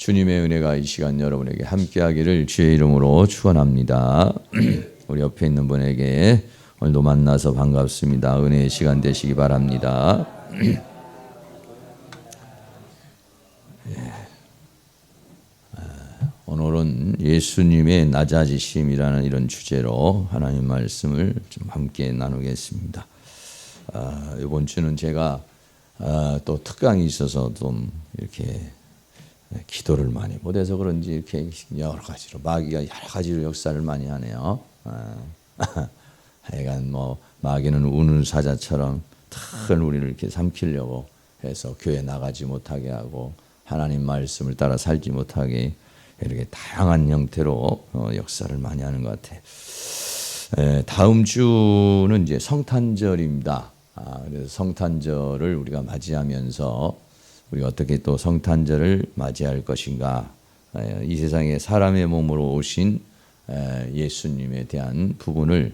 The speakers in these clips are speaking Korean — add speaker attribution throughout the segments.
Speaker 1: 주님의 은혜가 이 시간 여러분에게 함께하기를 주의 이름으로 축원합니다. 우리 옆에 있는 분에게 오늘도 만나서 반갑습니다. 은혜의 시간 되시기 바랍니다. 오늘은 예수님의 낮아지심이라는 이런 주제로 하나님 말씀을 좀 함께 나누겠습니다. 이번 주는 제가 또 특강이 있어서 좀 이렇게 기도를 많이 못해서 그런지 이렇게 여러 가지로 마귀가 여러 가지로 역사를 많이 하네요. 하여간 뭐 마귀는 우는 사자처럼 큰 우리를 이렇게 삼키려고 해서 교회 나가지 못하게 하고 하나님 말씀을 따라 살지 못하게 이렇게 다양한 형태로 역사를 많이 하는 것 같아요. 다음 주는 이제 성탄절입니다. 그래서 성탄절을 우리가 맞이하면서 우리가 어떻게 또 성탄절을 맞이할 것인가, 이 세상에 사람의 몸으로 오신 예수님에 대한 부분을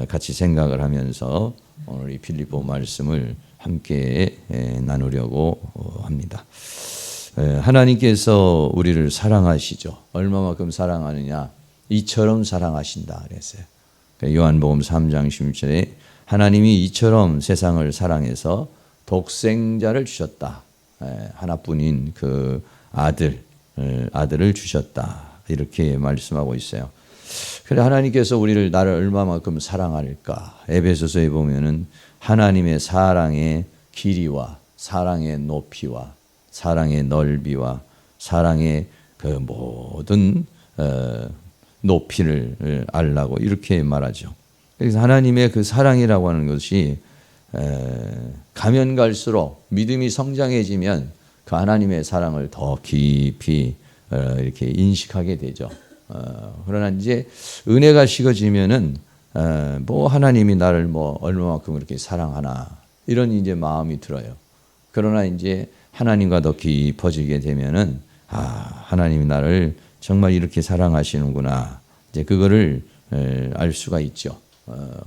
Speaker 1: 같이 생각을 하면서 오늘 이 빌립보 말씀을 함께 나누려고 합니다. 하나님께서 우리를 사랑하시죠. 얼마만큼 사랑하느냐? 이처럼 사랑하신다 그랬어요. 요한복음 3장 16절에 하나님이 이처럼 세상을 사랑해서 독생자를 주셨다. 하나뿐인 그 아들을 주셨다. 이렇게 말씀하고 있어요. 그래 하나님께서 나를 얼마만큼 사랑할까? 에베소서에 보면은 하나님의 사랑의 길이와 사랑의 높이와 사랑의 넓이와 사랑의 그 모든 높이를 알라고 이렇게 말하죠. 그래서 하나님의 그 사랑이라고 하는 것이 가면 갈수록 믿음이 성장해지면 그 하나님의 사랑을 더 깊이 이렇게 인식하게 되죠. 그러나 이제 은혜가 식어지면은 뭐 하나님이 나를 뭐 얼마만큼 그렇게 사랑하나 이런 이제 마음이 들어요. 그러나 이제 하나님과 더 깊어지게 되면은 하나님이 나를 정말 이렇게 사랑하시는구나. 이제 그거를 알 수가 있죠.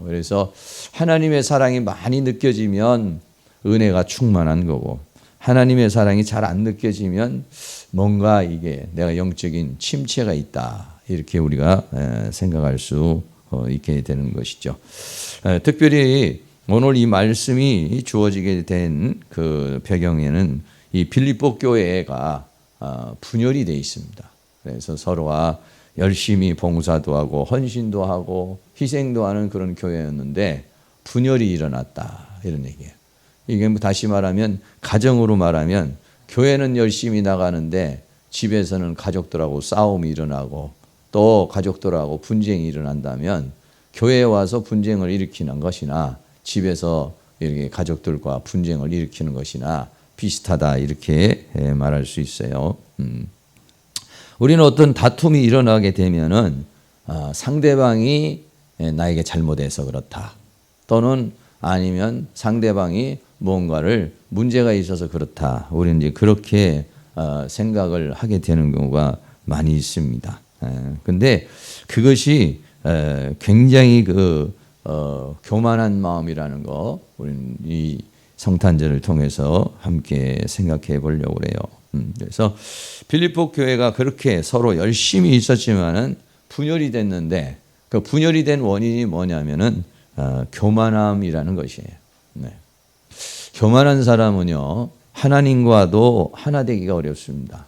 Speaker 1: 그래서 하나님의 사랑이 많이 느껴지면 은혜가 충만한 거고, 하나님의 사랑이 잘 안 느껴지면 뭔가 이게 내가 영적인 침체가 있다. 이렇게 우리가 생각할 수 있게 되는 것이죠. 특별히 오늘 이 말씀이 주어지게 된 그 배경에는 이 빌립보 교회가 분열이 되어 있습니다. 그래서 서로가 열심히 봉사도 하고 헌신도 하고 희생도 하는 그런 교회였는데 분열이 일어났다 이런 얘기예요. 이게 다시 말하면 가정으로 말하면 교회는 열심히 나가는데 집에서는 가족들하고 싸움이 일어나고 또 가족들하고 분쟁이 일어난다면 교회에 와서 분쟁을 일으키는 것이나 집에서 이렇게 가족들과 분쟁을 일으키는 것이나 비슷하다 이렇게 말할 수 있어요. 우리는 어떤 다툼이 일어나게 되면은 상대방이 나에게 잘못해서 그렇다. 또는 아니면 상대방이 뭔가를 문제가 있어서 그렇다. 우리는 이제 그렇게 생각을 하게 되는 경우가 많이 있습니다. 근데 그것이 굉장히 교만한 마음이라는 거 우리는 이 성탄절을 통해서 함께 생각해 보려고 그래요. 그래서 빌립보 교회가 그렇게 서로 열심히 있었지만은 분열이 됐는데 그 분열이 된 원인이 뭐냐면은 교만함이라는 것이에요. 네. 교만한 사람은요 하나님과도 하나 되기가 어렵습니다.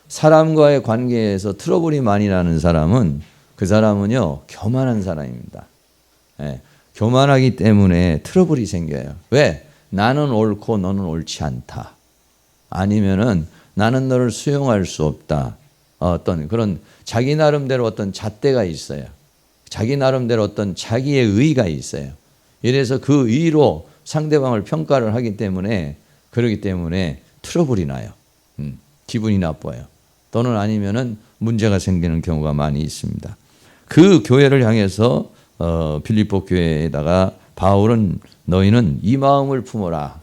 Speaker 1: 사람과의 관계에서 트러블이 많이 나는 사람은 그 사람은요 교만한 사람입니다. 네. 교만하기 때문에 트러블이 생겨요. 왜? 나는 옳고 너는 옳지 않다. 아니면은 나는 너를 수용할 수 없다. 어떤 그런 자기 나름대로 어떤 잣대가 있어요. 자기 나름대로 어떤 자기의 의의가 있어요. 이래서 그 의의로 상대방을 평가를 하기 때문에 그러기 때문에 트러블이 나요. 기분이 나빠요. 또는 아니면은 문제가 생기는 경우가 많이 있습니다. 그 교회를 향해서 빌립보 교회에다가 바울은 너희는 이 마음을 품어라.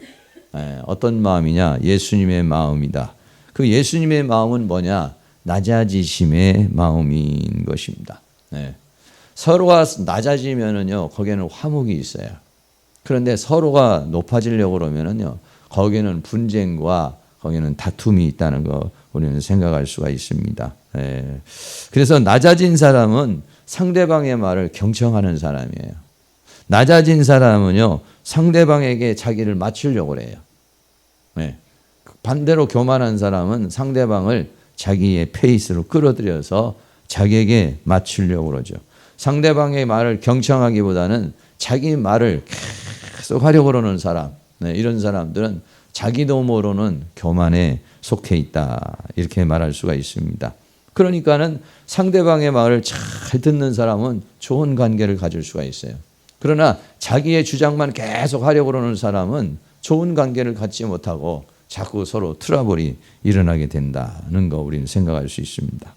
Speaker 1: 어떤 마음이냐? 예수님의 마음이다. 그 예수님의 마음은 뭐냐? 낮아지심의 마음인 것입니다. 서로가 낮아지면은요, 거기에는 화목이 있어요. 그런데 서로가 높아지려고 그러면은요, 거기에는 분쟁과 거기는 다툼이 있다는 거 우리는 생각할 수가 있습니다. 예. 그래서 낮아진 사람은 상대방의 말을 경청하는 사람이에요. 낮아진 사람은요, 상대방에게 자기를 맞추려고 해요. 예. 반대로 교만한 사람은 상대방을 자기의 페이스로 끌어들여서 자기에게 맞추려고 그러죠. 상대방의 말을 경청하기보다는 자기 말을 계속 하려고 그러는 사람, 이런 사람들은 자기도 모르는 교만에 속해 있다, 이렇게 말할 수가 있습니다. 그러니까는 상대방의 말을 잘 듣는 사람은 좋은 관계를 가질 수가 있어요. 그러나 자기의 주장만 계속 하려고 그러는 사람은 좋은 관계를 갖지 못하고 자꾸 서로 트러블이 일어나게 된다는 거 우리는 생각할 수 있습니다.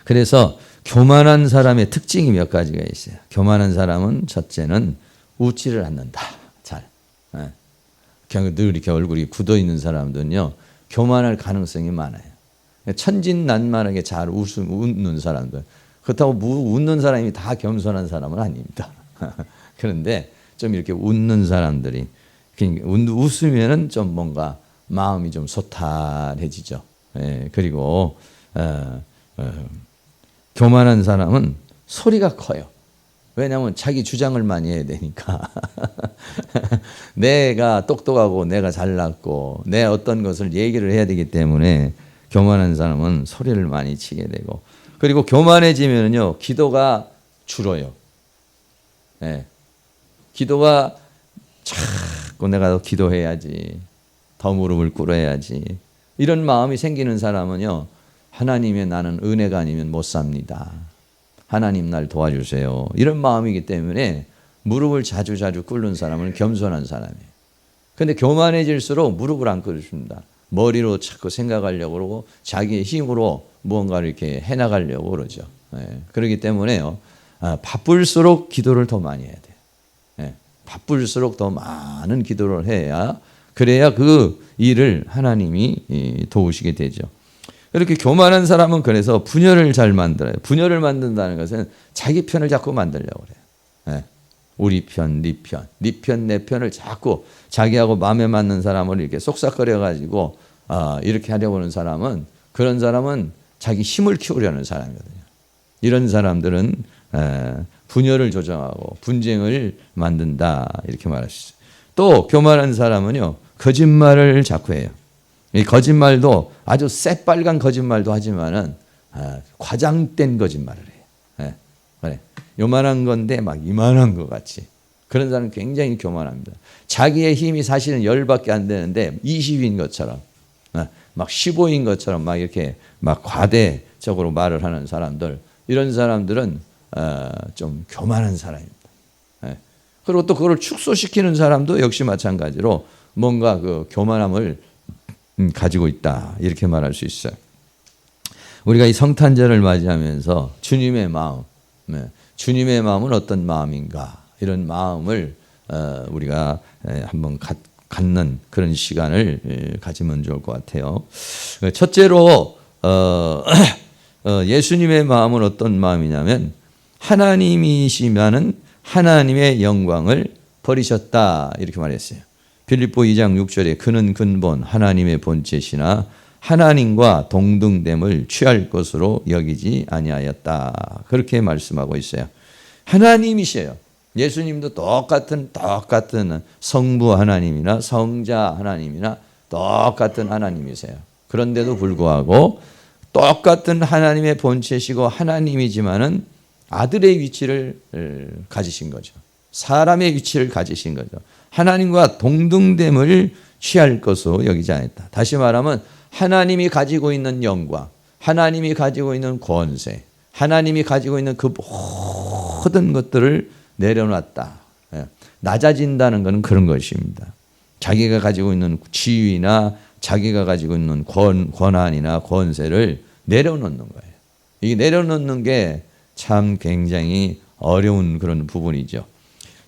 Speaker 1: 그래서 교만한 사람의 특징이 몇 가지가 있어요. 교만한 사람은 첫째는 웃지를 않는다. 잘. 늘 이렇게 얼굴이 굳어 있는 사람들은요, 교만할 가능성이 많아요. 천진난만하게 잘 웃는 사람들. 그렇다고 웃는 사람이 다 겸손한 사람은 아닙니다. 그런데 좀 이렇게 웃는 사람들이, 웃으면은 좀 뭔가 마음이 좀 소탈해지죠. 그리고 교만한 사람은 소리가 커요. 왜냐하면 자기 주장을 많이 해야 되니까. 내가 똑똑하고 내가 잘났고 내 어떤 것을 얘기를 해야 되기 때문에 교만한 사람은 소리를 많이 치게 되고, 그리고 교만해지면요, 기도가 줄어요. 기도가 자꾸 내가 더 기도해야지, 더 무릎을 꿇어야지, 이런 마음이 생기는 사람은요, 하나님의 나는 은혜가 아니면 못 삽니다. 하나님 날 도와주세요. 이런 마음이기 때문에 무릎을 자주 꿇는 사람은 겸손한 사람이에요. 그런데 교만해질수록 무릎을 안 꿇습니다. 머리로 자꾸 생각하려고 그러고 자기의 힘으로 무언가를 이렇게 해나가려고 그러죠. 그렇기 때문에요, 바쁠수록 기도를 더 많이 해야 돼요. 바쁠수록 더 많은 기도를 해야, 그래야 그 일을 하나님이 도우시게 되죠. 이렇게 교만한 사람은 그래서 분열을 잘 만들어요. 분열을 만든다는 것은 자기 편을 자꾸 만들려고 그래요. 우리 편, 네 편, 네 편, 내 편을 자꾸 자기하고 마음에 맞는 사람을 이렇게 쏙싹거려가지고 이렇게 하려고 하는 사람은, 그런 사람은 자기 힘을 키우려는 사람이거든요. 이런 사람들은 분열을 조장하고 분쟁을 만든다, 이렇게 말할 수 있어요. 또 교만한 사람은요, 거짓말을 자꾸 해요. 이 거짓말도 아주 새빨간 거짓말도 하지만은 과장된 거짓말을 해요. 그래. 요만한 건데 막 이만한 것 같이. 그런 사람은 굉장히 교만합니다. 자기의 힘이 사실은 10밖에 안 되는데 20인 것처럼, 막 15인 것처럼 막 이렇게 막 과대적으로 말을 하는 사람들, 이런 사람들은 좀 교만한 사람입니다. 그리고 또 그걸 축소시키는 사람도 역시 마찬가지로 뭔가 그 교만함을 가지고 있다, 이렇게 말할 수 있어요. 우리가 이 성탄절을 맞이하면서 주님의 마음, 주님의 마음은 어떤 마음인가, 이런 마음을 우리가 한번 갖는 그런 시간을 가지면 좋을 것 같아요. 첫째로 예수님의 마음은 어떤 마음이냐면, 하나님이시면은 하나님의 영광을 버리셨다, 이렇게 말했어요. 빌립보 2장 6절에 그는 근본 하나님의 본체시나 하나님과 동등됨을 취할 것으로 여기지 아니하였다, 그렇게 말씀하고 있어요. 하나님이셔요. 예수님도 똑같은 성부 하나님이나 성자 하나님이나 똑같은 하나님이세요. 그런데도 불구하고 똑같은 하나님의 본체시고 하나님이지만은 아들의 위치를 가지신 거죠. 사람의 위치를 가지신 거죠. 하나님과 동등됨을 취할 것으로 여기지 않았다. 다시 말하면 하나님이 가지고 있는 영광, 하나님이 가지고 있는 권세, 하나님이 가지고 있는 그 모든 것들을 내려놨다. 낮아진다는 것은 그런 것입니다. 자기가 가지고 있는 지위나 자기가 가지고 있는 권한이나 권세를 내려놓는 거예요. 이 내려놓는 게 참 굉장히 어려운 그런 부분이죠.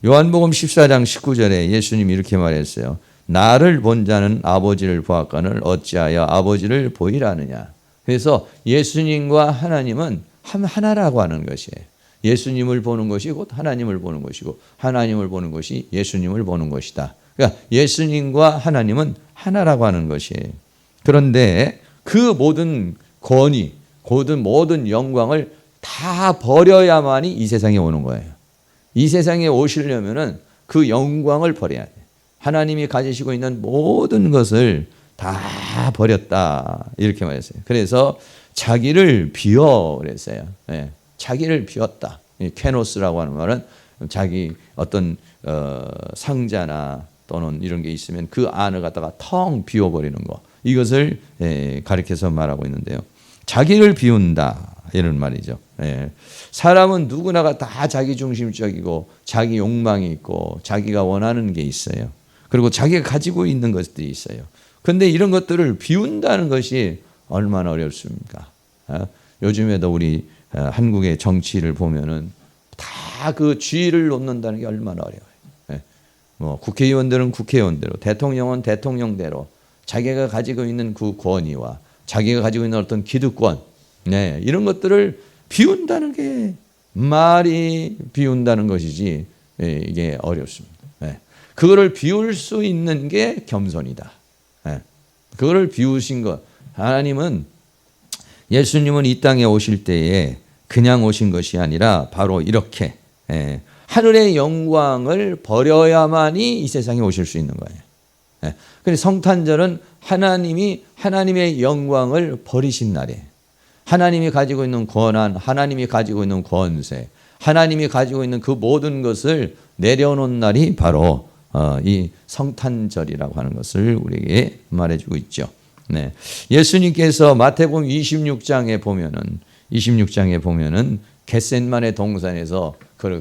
Speaker 1: 요한복음 14장 19절에 예수님이 이렇게 말했어요. 나를 본 자는 아버지를 보았거늘 어찌하여 아버지를 보이라 하느냐. 그래서 예수님과 하나님은 하나라고 하는 것이에요. 예수님을 보는 것이 곧 하나님을 보는 것이고, 하나님을 보는 것이 예수님을 보는 것이다. 그러니까 예수님과 하나님은 하나라고 하는 것이에요. 그런데 그 모든 권위, 모든 영광을 다 버려야만이 이 세상에 오는 거예요. 이 세상에 오시려면은 그 영광을 버려야 돼요. 하나님이 가지시고 있는 모든 것을 다 버렸다 이렇게 말했어요. 그래서 자기를 비워 그랬어요. 네. 자기를 비웠다. 케노스라고 하는 말은 자기 어떤 상자나 또는 이런 게 있으면 그 안을 갖다가 텅 비워버리는 거, 이것을 가리켜서 말하고 있는데요. 자기를 비운다 이런 말이죠. 사람은 누구나가 다 자기 중심적이고 자기 욕망이 있고 자기가 원하는 게 있어요. 그리고 자기가 가지고 있는 것들이 있어요. 그런데 이런 것들을 비운다는 것이 얼마나 어렵습니까? 요즘에도 우리 한국의 정치를 보면은 다 그 쥐를 놓는다는 게 얼마나 어려워요. 뭐 국회의원들은 국회의원대로, 대통령은 대통령대로 자기가 가지고 있는 그 권위와 자기가 가지고 있는 어떤 기득권, 이런 것들을 비운다는 게 말이 비운다는 것이지 이게 어렵습니다. 그거를 비울 수 있는 게 겸손이다. 그거를 비우신 것, 하나님은 예수님은 이 땅에 오실 때에 그냥 오신 것이 아니라 바로 이렇게 하늘의 영광을 버려야만이 이 세상에 오실 수 있는 거예요. 그래서 성탄절은 하나님이 하나님의 영광을 버리신 날이에요. 하나님이 가지고 있는 권한, 하나님이 가지고 있는 권세, 하나님이 가지고 있는 그 모든 것을 내려놓은 날이 바로 이 성탄절이라고 하는 것을 우리에게 말해주고 있죠. 예수님께서 마태복음 26장에 보면은 겟셋마네 동산에서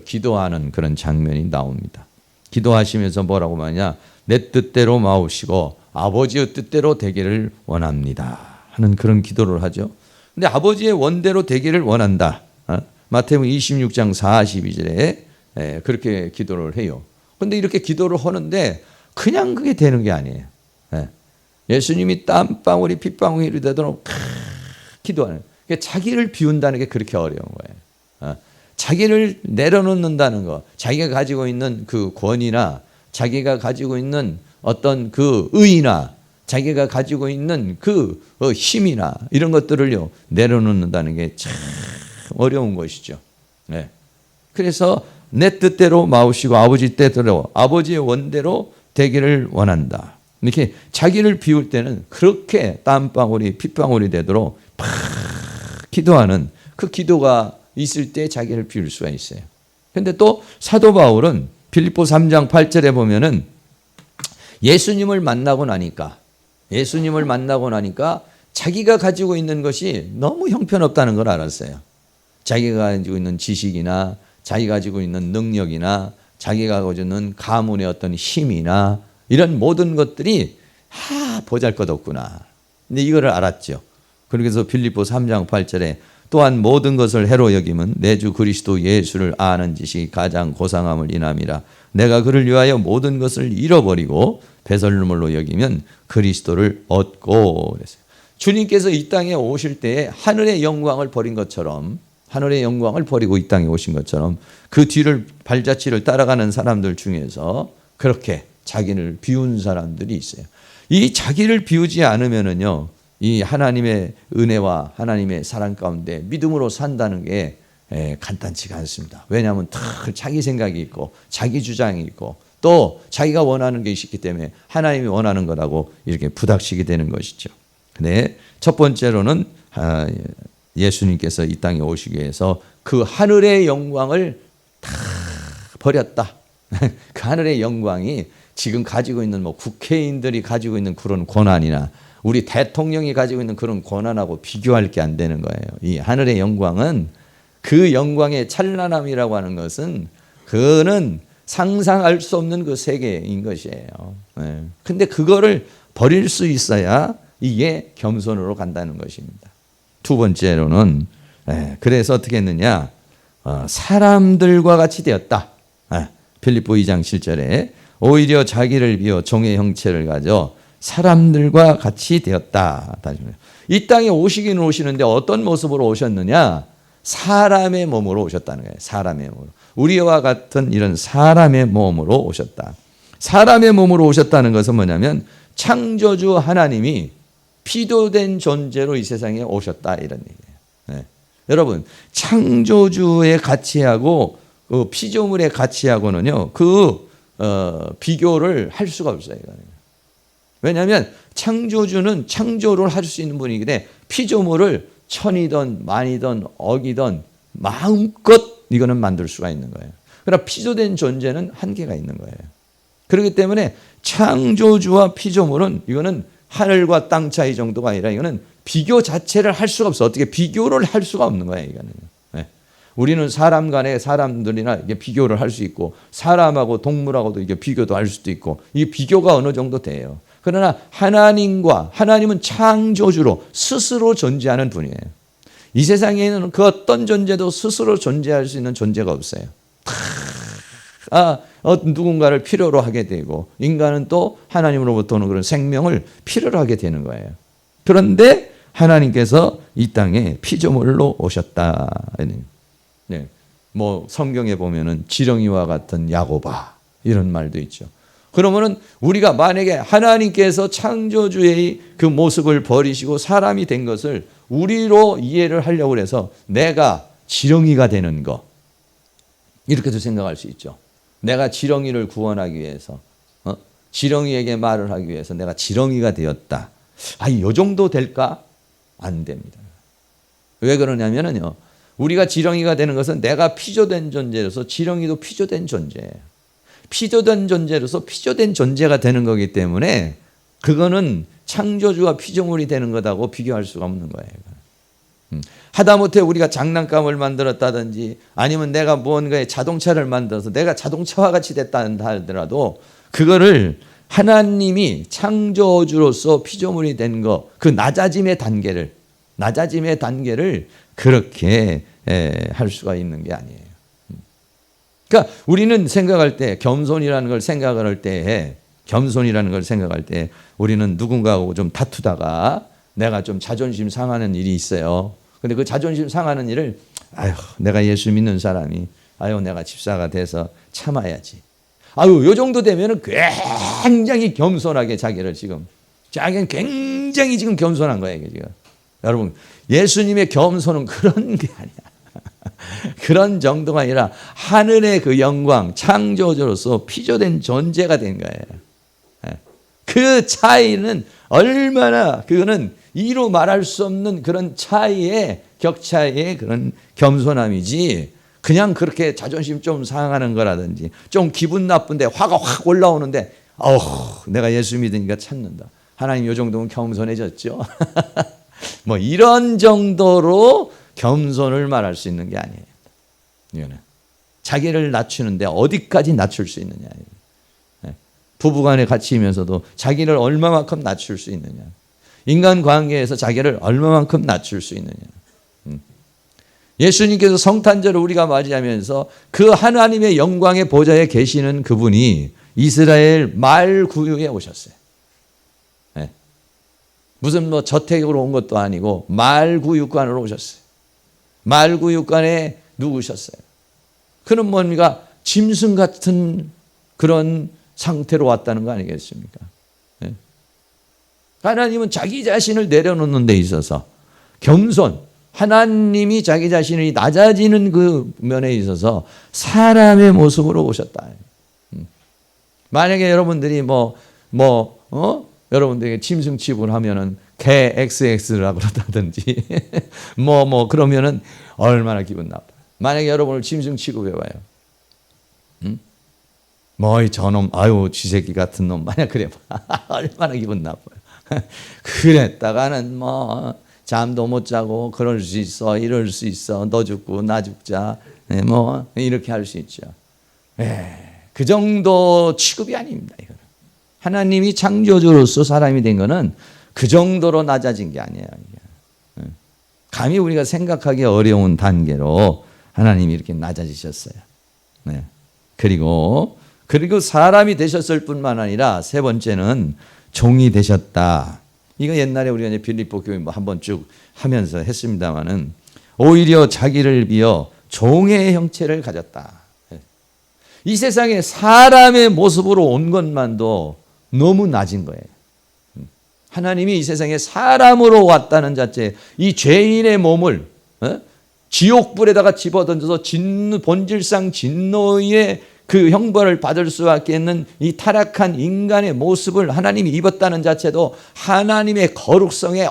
Speaker 1: 기도하는 그런 장면이 나옵니다. 기도하시면서 뭐라고 말하냐? 내 뜻대로 마옵시고 아버지의 뜻대로 되기를 원합니다 하는 그런 기도를 하죠. 근데 아버지의 원대로 되기를 원한다. 마태복음 26장 42절에 그렇게 기도를 해요. 그런데 이렇게 기도를 하는데 그냥 그게 되는 게 아니에요. 예수님이 땀방울이 핏방울이 되도록 기도하는, 자기를 비운다는 게 그렇게 어려운 거예요. 자기를 내려놓는다는 거, 자기가 가지고 있는 그 권위나 자기가 가지고 있는 어떤 그 의의나 자기가 가지고 있는 그 힘이나 이런 것들을요 내려놓는다는 게 참 어려운 것이죠. 그래서 내 뜻대로 마우시고 아버지 뜻대로 아버지의 원대로 되기를 원한다. 이렇게 자기를 비울 때는 그렇게 땀방울이 핏방울이 되도록 팍 기도하는 그 기도가 있을 때 자기를 비울 수가 있어요. 그런데 또 사도 바울은 빌립보 3장 8절에 보면은 예수님을 만나고 나니까 자기가 가지고 있는 것이 너무 형편없다는 걸 알았어요. 자기가 가지고 있는 지식이나 자기가 가지고 있는 능력이나 자기가 가지고 있는 가문의 어떤 힘이나 이런 모든 것들이 보잘것없구나. 근데 이거를 알았죠. 그래서 빌립보 3장 8절에 또한 모든 것을 해로 여김은 내 주 그리스도 예수를 아는 지식이 가장 고상함을 인함이라. 내가 그를 위하여 모든 것을 잃어버리고 배설물로 여기면 그리스도를 얻고 그랬어요. 주님께서 이 땅에 오실 때에 하늘의 영광을 버린 것처럼, 하늘의 영광을 버리고 이 땅에 오신 것처럼 그 뒤를 발자취를 따라가는 사람들 중에서 그렇게 자기를 비운 사람들이 있어요. 이 자기를 비우지 않으면은요, 이 하나님의 은혜와 하나님의 사랑 가운데 믿음으로 산다는 게 간단치가 않습니다. 왜냐하면 다 자기 생각이 있고 자기 주장이 있고 또 자기가 원하는 게 있기 때문에 하나님이 원하는 거라고 이렇게 부닥치게 되는 것이죠. 근데 첫 번째로는 예수님께서 이 땅에 오시기 위해서 그 하늘의 영광을 다 버렸다. 그 하늘의 영광이 지금 가지고 있는 뭐 국회의원들이 가지고 있는 그런 권한이나 우리 대통령이 가지고 있는 그런 권한하고 비교할 게 안 되는 거예요. 이 하늘의 영광은, 그 영광의 찬란함이라고 하는 것은 그는 상상할 수 없는 그 세계인 것이에요. 근데 그거를 버릴 수 있어야 이게 겸손으로 간다는 것입니다. 두 번째로는 그래서 어떻게 했느냐, 사람들과 같이 되었다. 빌립보 2장 7절에 오히려 자기를 비워 종의 형체를 가져 사람들과 같이 되었다. 이 땅에 오시긴 오시는데 어떤 모습으로 오셨느냐? 사람의 몸으로 오셨다는 거예요. 사람의 몸으로. 우리와 같은 이런 사람의 몸으로 오셨다. 사람의 몸으로 오셨다는 것은 뭐냐면 창조주 하나님이 피조된 존재로 이 세상에 오셨다 이런 얘기예요. 네. 여러분 창조주의 가치하고 피조물의 가치하고는요 비교를 할 수가 없어요. 왜냐하면 창조주는 창조를 할 수 있는 분이기 때문에 피조물을 천이든 만이든 억이든 마음껏 이거는 만들 수가 있는 거예요. 그러나 피조된 존재는 한계가 있는 거예요. 그렇기 때문에 창조주와 피조물은 이거는 하늘과 땅 차이 정도가 아니라 이거는 비교 자체를 할 수가 없어. 어떻게 비교를 할 수가 없는 거예요. 이거는. 네. 우리는 사람 간에 사람들이나 이게 비교를 할 수 있고 사람하고 동물하고도 이게 비교도 할 수도 있고 이 비교가 어느 정도 돼요. 그러나 하나님은 창조주로 스스로 존재하는 분이에요. 이 세상에는 그 어떤 존재도 스스로 존재할 수 있는 존재가 없어요. 누군가를 필요로 하게 되고 인간은 또 하나님으로부터 오는 그런 생명을 필요로 하게 되는 거예요. 그런데 하나님께서 이 땅에 피조물로 오셨다. 네. 뭐 성경에 보면은 지렁이와 같은 야고바 이런 말도 있죠. 그러면은 우리가 만약에 하나님께서 창조주의 그 모습을 버리시고 사람이 된 것을 우리로 이해를 하려고 해서 내가 지렁이가 되는 거 이렇게도 생각할 수 있죠. 내가 지렁이를 구원하기 위해서 지렁이에게 말을 하기 위해서 내가 지렁이가 되었다. 이 정도 될까? 안 됩니다. 왜 그러냐면요. 우리가 지렁이가 되는 것은 내가 피조된 존재로서 지렁이도 피조된 존재예요. 피조된 존재로서 피조된 존재가 되는 거기 때문에 그거는 창조주와 피조물이 되는 것하고 비교할 수가 없는 거예요. 하다못해 우리가 장난감을 만들었다든지 아니면 내가 무언가의 자동차를 만들어서 내가 자동차와 같이 됐다 하더라도 그거를 하나님이 창조주로서 피조물이 된 거, 그 낮아짐의 단계를 그렇게 할 수가 있는 게 아니에요. 그러니까 우리는 생각할 때 겸손이라는 걸 생각할 때 우리는 누군가하고 좀 다투다가 내가 좀 자존심 상하는 일이 있어요. 근데 그 자존심 상하는 일을 내가 예수 믿는 사람이 내가 집사가 돼서 참아야지. 요 정도 되면은 굉장히 겸손하게 자기는 굉장히 지금 겸손한 거예요, 지금. 여러분, 예수님의 겸손은 그런 게 아니야. 그런 정도가 아니라 하늘의 그 영광, 창조주로서 피조된 존재가 된 거예요. 그 차이는 얼마나 그거는 이루 말할 수 없는 그런 차이의 격차의 그런 겸손함이지 그냥 그렇게 자존심 좀 상하는 거라든지 좀 기분 나쁜데 화가 확 올라오는데 내가 예수 믿으니까 참는다. 하나님 이 정도면 겸손해졌죠. 뭐 이런 정도로 겸손을 말할 수 있는 게 아니에요. 이거는 자기를 낮추는데 어디까지 낮출 수 있느냐. 부부간에 같이면서도 자기를 얼마만큼 낮출 수 있느냐. 인간관계에서 자기를 얼마만큼 낮출 수 있느냐. 예수님께서 성탄절을 우리가 맞이하면서 그 하나님의 영광의 보좌에 계시는 그분이 이스라엘 말구유에 오셨어요. 무슨 저택으로 온 것도 아니고 말구유관으로 오셨어요. 말구유관에 누구셨어요? 그는 뭡니까? 짐승 같은 그런 상태로 왔다는 거 아니겠습니까? 하나님은 자기 자신을 내려놓는 데 있어서 겸손, 하나님이 자기 자신이 낮아지는 그 면에 있어서 사람의 모습으로 오셨다. 만약에 여러분들이 여러분들에게 짐승 취급을 하면은 개 XX라고 그러다든지 그러면은 얼마나 기분 나빠요. 만약에 여러분을 짐승 취급해봐요. 저놈, 쥐새끼 같은 놈, 만약 그래봐. 얼마나 기분 나빠요. 그랬다가는 잠도 못 자고 그럴 수 있어, 이럴 수 있어, 너 죽고 나 죽자, 이렇게 할 수 있죠. 그 정도 취급이 아닙니다. 이거는. 하나님이 창조주로서 사람이 된 거는 그 정도로 낮아진 게 아니에요. 감히 우리가 생각하기 어려운 단계로 하나님이 이렇게 낮아지셨어요. 그리고 사람이 되셨을 뿐만 아니라 세 번째는 종이 되셨다. 이거 옛날에 우리가 이제 빌립보 교회 한번 쭉 하면서 했습니다만은 오히려 자기를 비어 종의 형체를 가졌다. 이 세상에 사람의 모습으로 온 것만도 너무 낮은 거예요. 하나님이 이 세상에 사람으로 왔다는 자체, 이 죄인의 몸을 지옥불에다가 집어던져서 본질상 진노의 그 형벌을 받을 수밖에 없는 이 타락한 인간의 모습을 하나님이 입었다는 자체도 하나님의 거룩성에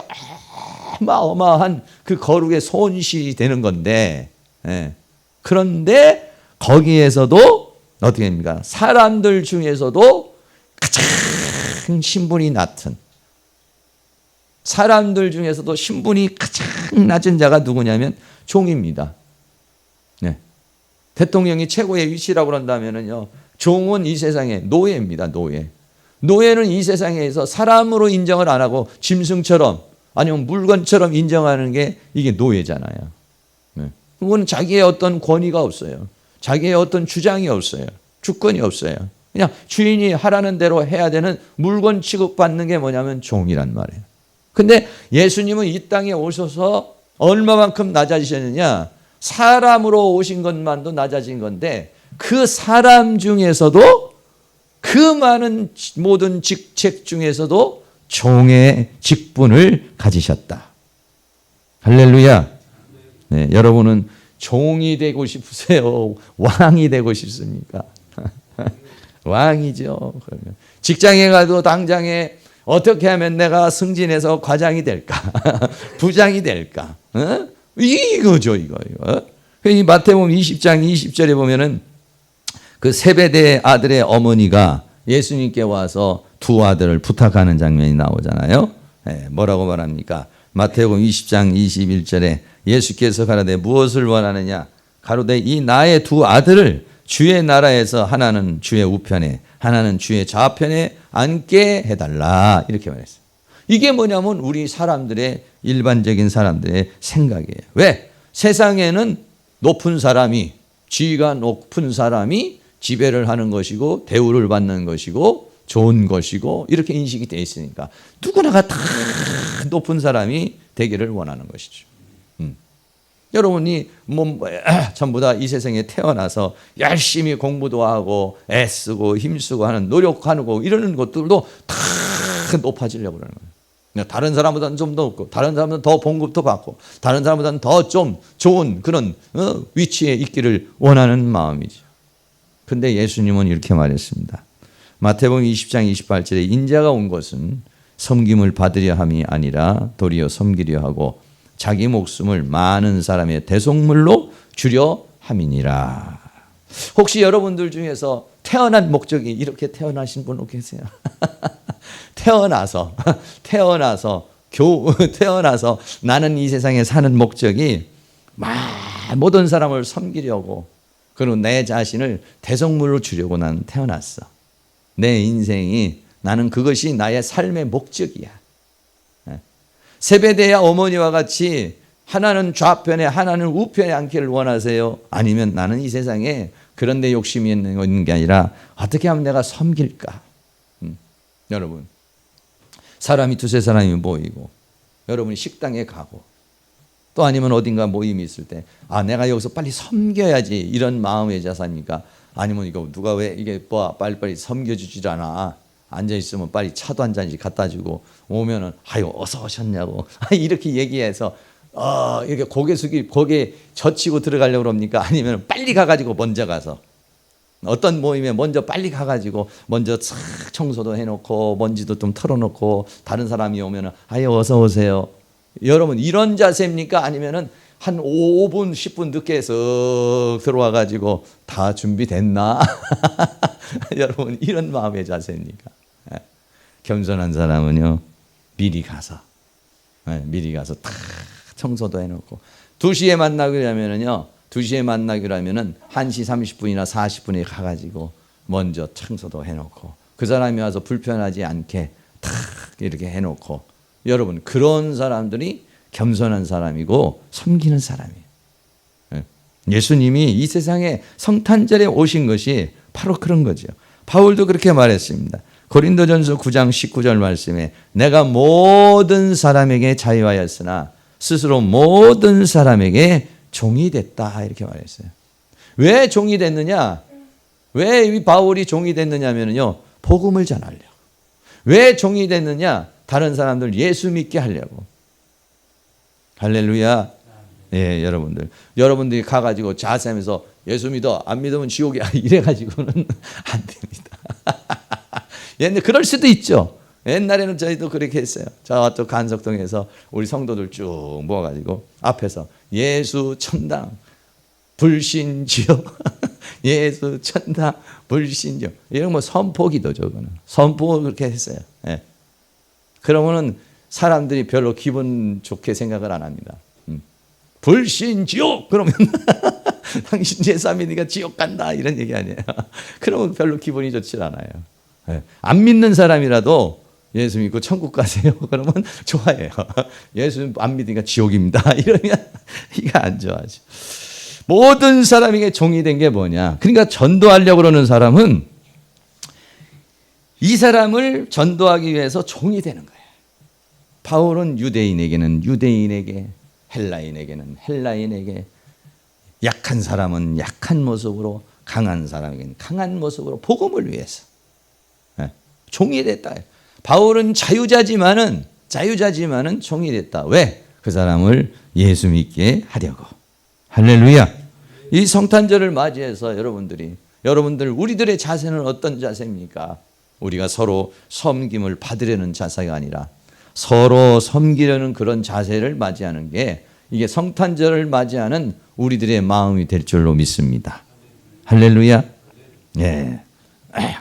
Speaker 1: 어마어마한 그 거룩의 손실이 되는 건데, 그런데 거기에서도 어떻게 됩니까? 사람들 중에서도 가장 신분이 낮은, 사람들 중에서도 신분이 가장 낮은 자가 누구냐면 종입니다. 대통령이 최고의 위치라고 한다면요, 종은 이 세상의 노예입니다. 노예는 이 세상에서 사람으로 인정을 안 하고 짐승처럼 아니면 물건처럼 인정하는 게 이게 노예잖아요. 그건 자기의 어떤 권위가 없어요. 자기의 어떤 주장이 없어요. 주권이 없어요. 그냥 주인이 하라는 대로 해야 되는 물건 취급받는 게 뭐냐면 종이란 말이에요. 근데 예수님은 이 땅에 오셔서 얼마만큼 낮아지셨느냐? 사람으로 오신 것만도 낮아진 건데 그 사람 중에서도 그 많은 모든 직책 중에서도 종의 직분을 가지셨다. 할렐루야. 네, 여러분은 종이 되고 싶으세요? 왕이 되고 싶습니까? 왕이죠. 그러면 직장에 가도 당장에 어떻게 하면 내가 승진해서 과장이 될까? 부장이 될까? 이거죠, 이거. 이 마태복음 20장 20절에 보면은 그 세베대 아들의 어머니가 예수님께 와서 두 아들을 부탁하는 장면이 나오잖아요. 뭐라고 말합니까? 마태복음 20장 21절에 예수께서 가라되 무엇을 원하느냐? 가로되 이 나의 두 아들을 주의 나라에서 하나는 주의 우편에 하나는 주의 좌편에 앉게 해달라. 이렇게 말했어요. 이게 뭐냐면 우리 사람들의 일반적인 사람들의 생각이에요. 왜? 세상에는 높은 사람이, 지위가 높은 사람이 지배를 하는 것이고 대우를 받는 것이고 좋은 것이고 이렇게 인식이 되어 있으니까 누구나가 다 높은 사람이 되기를 원하는 것이죠. 여러분이 전부 다 이 세상에 태어나서 열심히 공부도 하고 애쓰고 힘쓰고 하는 노력하는 거 이러는 것들도 다 높아지려고 그러는 거예요. 다른 사람보다는 좀 더 높고 다른 사람보다는 더 봉급도 받고 다른 사람보다는 더 좀 좋은 그런 위치에 있기를 원하는 마음이죠. 근데 예수님은 이렇게 말했습니다. 마태복음 20장 28절에 인자가 온 것은 섬김을 받으려 함이 아니라 도리어 섬기려 하고 자기 목숨을 많은 사람의 대속물로 주려 함이니라. 혹시 여러분들 중에서 태어난 목적이 이렇게 태어나신 분 계세요? 태어나서 나는 이 세상에 사는 목적이 모든 사람을 섬기려고 그리고 내 자신을 대속물로 주려고 나는 태어났어. 내 인생이 나는 그것이 나의 삶의 목적이야. 세베대의 어머니와 같이 하나는 좌편에 하나는 우편에 앉기를 원하세요? 아니면 나는 이 세상에 그런 데 욕심이 있는 게 아니라 어떻게 하면 내가 섬길까? 여러분 사람이 두세 사람이 모이고 여러분이 식당에 가고 또 아니면 어딘가 모임이 있을 때 내가 여기서 빨리 섬겨야지 이런 마음의 자세입니까? 아니면 이거 누가 왜 이게 빨리빨리 섬겨주질 않아? 앉아있으면 빨리 차도 한 잔씩 갖다 주고 오면은 아유 어서 오셨냐고 이렇게 얘기해서 이렇게 고개 젖히고 들어가려고 그럽니까? 아니면 빨리 가가지고 먼저 가서 어떤 모임에 먼저 빨리 가가지고 먼저 싹 청소도 해놓고 먼지도 좀 털어놓고 다른 사람이 오면은 아유 어서 오세요. 여러분 이런 자세입니까? 아니면은 한 5분 10분 늦게 쓱 들어와가지고 다 준비됐나? 여러분 이런 마음의 자세입니까? 겸손한 사람은요 미리 가서 다 청소도 해놓고 2시에 만나기로 하면은요 2시에 만나기로 하면은 1시 30분이나 40분에 가가지고 먼저 청소도 해놓고 그 사람이 와서 불편하지 않게 탁 이렇게 해놓고 여러분 그런 사람들이 겸손한 사람이고 섬기는 사람이에요. 예수님이 이 세상에 성탄절에 오신 것이 바로 그런 거죠. 바울도 그렇게 말했습니다. 고린도전서 9장 19절 말씀에 내가 모든 사람에게 자유하였으나 스스로 모든 사람에게 종이 됐다 이렇게 말했어요. 왜 종이 됐느냐? 왜 이 바울이 종이 됐느냐면요, 복음을 전하려고. 왜 종이 됐느냐? 다른 사람들 예수 믿게 하려고. 할렐루야. 예, 여러분들이 가가지고 자세하면서 예수 믿어, 안 믿으면 지옥이야, 이래가지고는 안 됩니다. 옛날 그럴 수도 있죠. 옛날에는 저희도 그렇게 했어요. 저쪽 간석동에서 우리 성도들 쭉 모아가지고 앞에서 예수 천당 불신지요. 예수 천당 불신지요. 이런 뭐 선포기도죠. 그거는 선포 그렇게 했어요. 예. 그러면은 사람들이 별로 기분 좋게 생각을 안 합니다. 불신지옥 그러면 당신 제사 믿으니까 지옥 간다 이런 얘기 아니에요. 그러면 별로 기분이 좋지 않아요. 예. 안 믿는 사람이라도 예수 믿고 천국 가세요 그러면 좋아해요. 예수 안 믿으니까 지옥입니다 이러면 이거 안 좋아하죠. 모든 사람에게 종이 된 게 뭐냐? 그러니까 전도하려고 그러는 사람은 이 사람을 전도하기 위해서 종이 되는 거예요. 바울은 유대인에게는 유대인에게, 헬라인에게는 헬라인에게, 약한 사람은 약한 모습으로, 강한 사람에게는 강한 모습으로 복음을 위해서 종이 됐다. 바울은 자유자지만은 종이 됐다. 왜? 그 사람을 예수 믿게 하려고. 할렐루야. 이 성탄절을 맞이해서 여러분들 우리들의 자세는 어떤 자세입니까? 우리가 서로 섬김을 받으려는 자세가 아니라 서로 섬기려는 그런 자세를 맞이하는 게 이게 성탄절을 맞이하는 우리들의 마음이 될 줄로 믿습니다. 할렐루야. 예,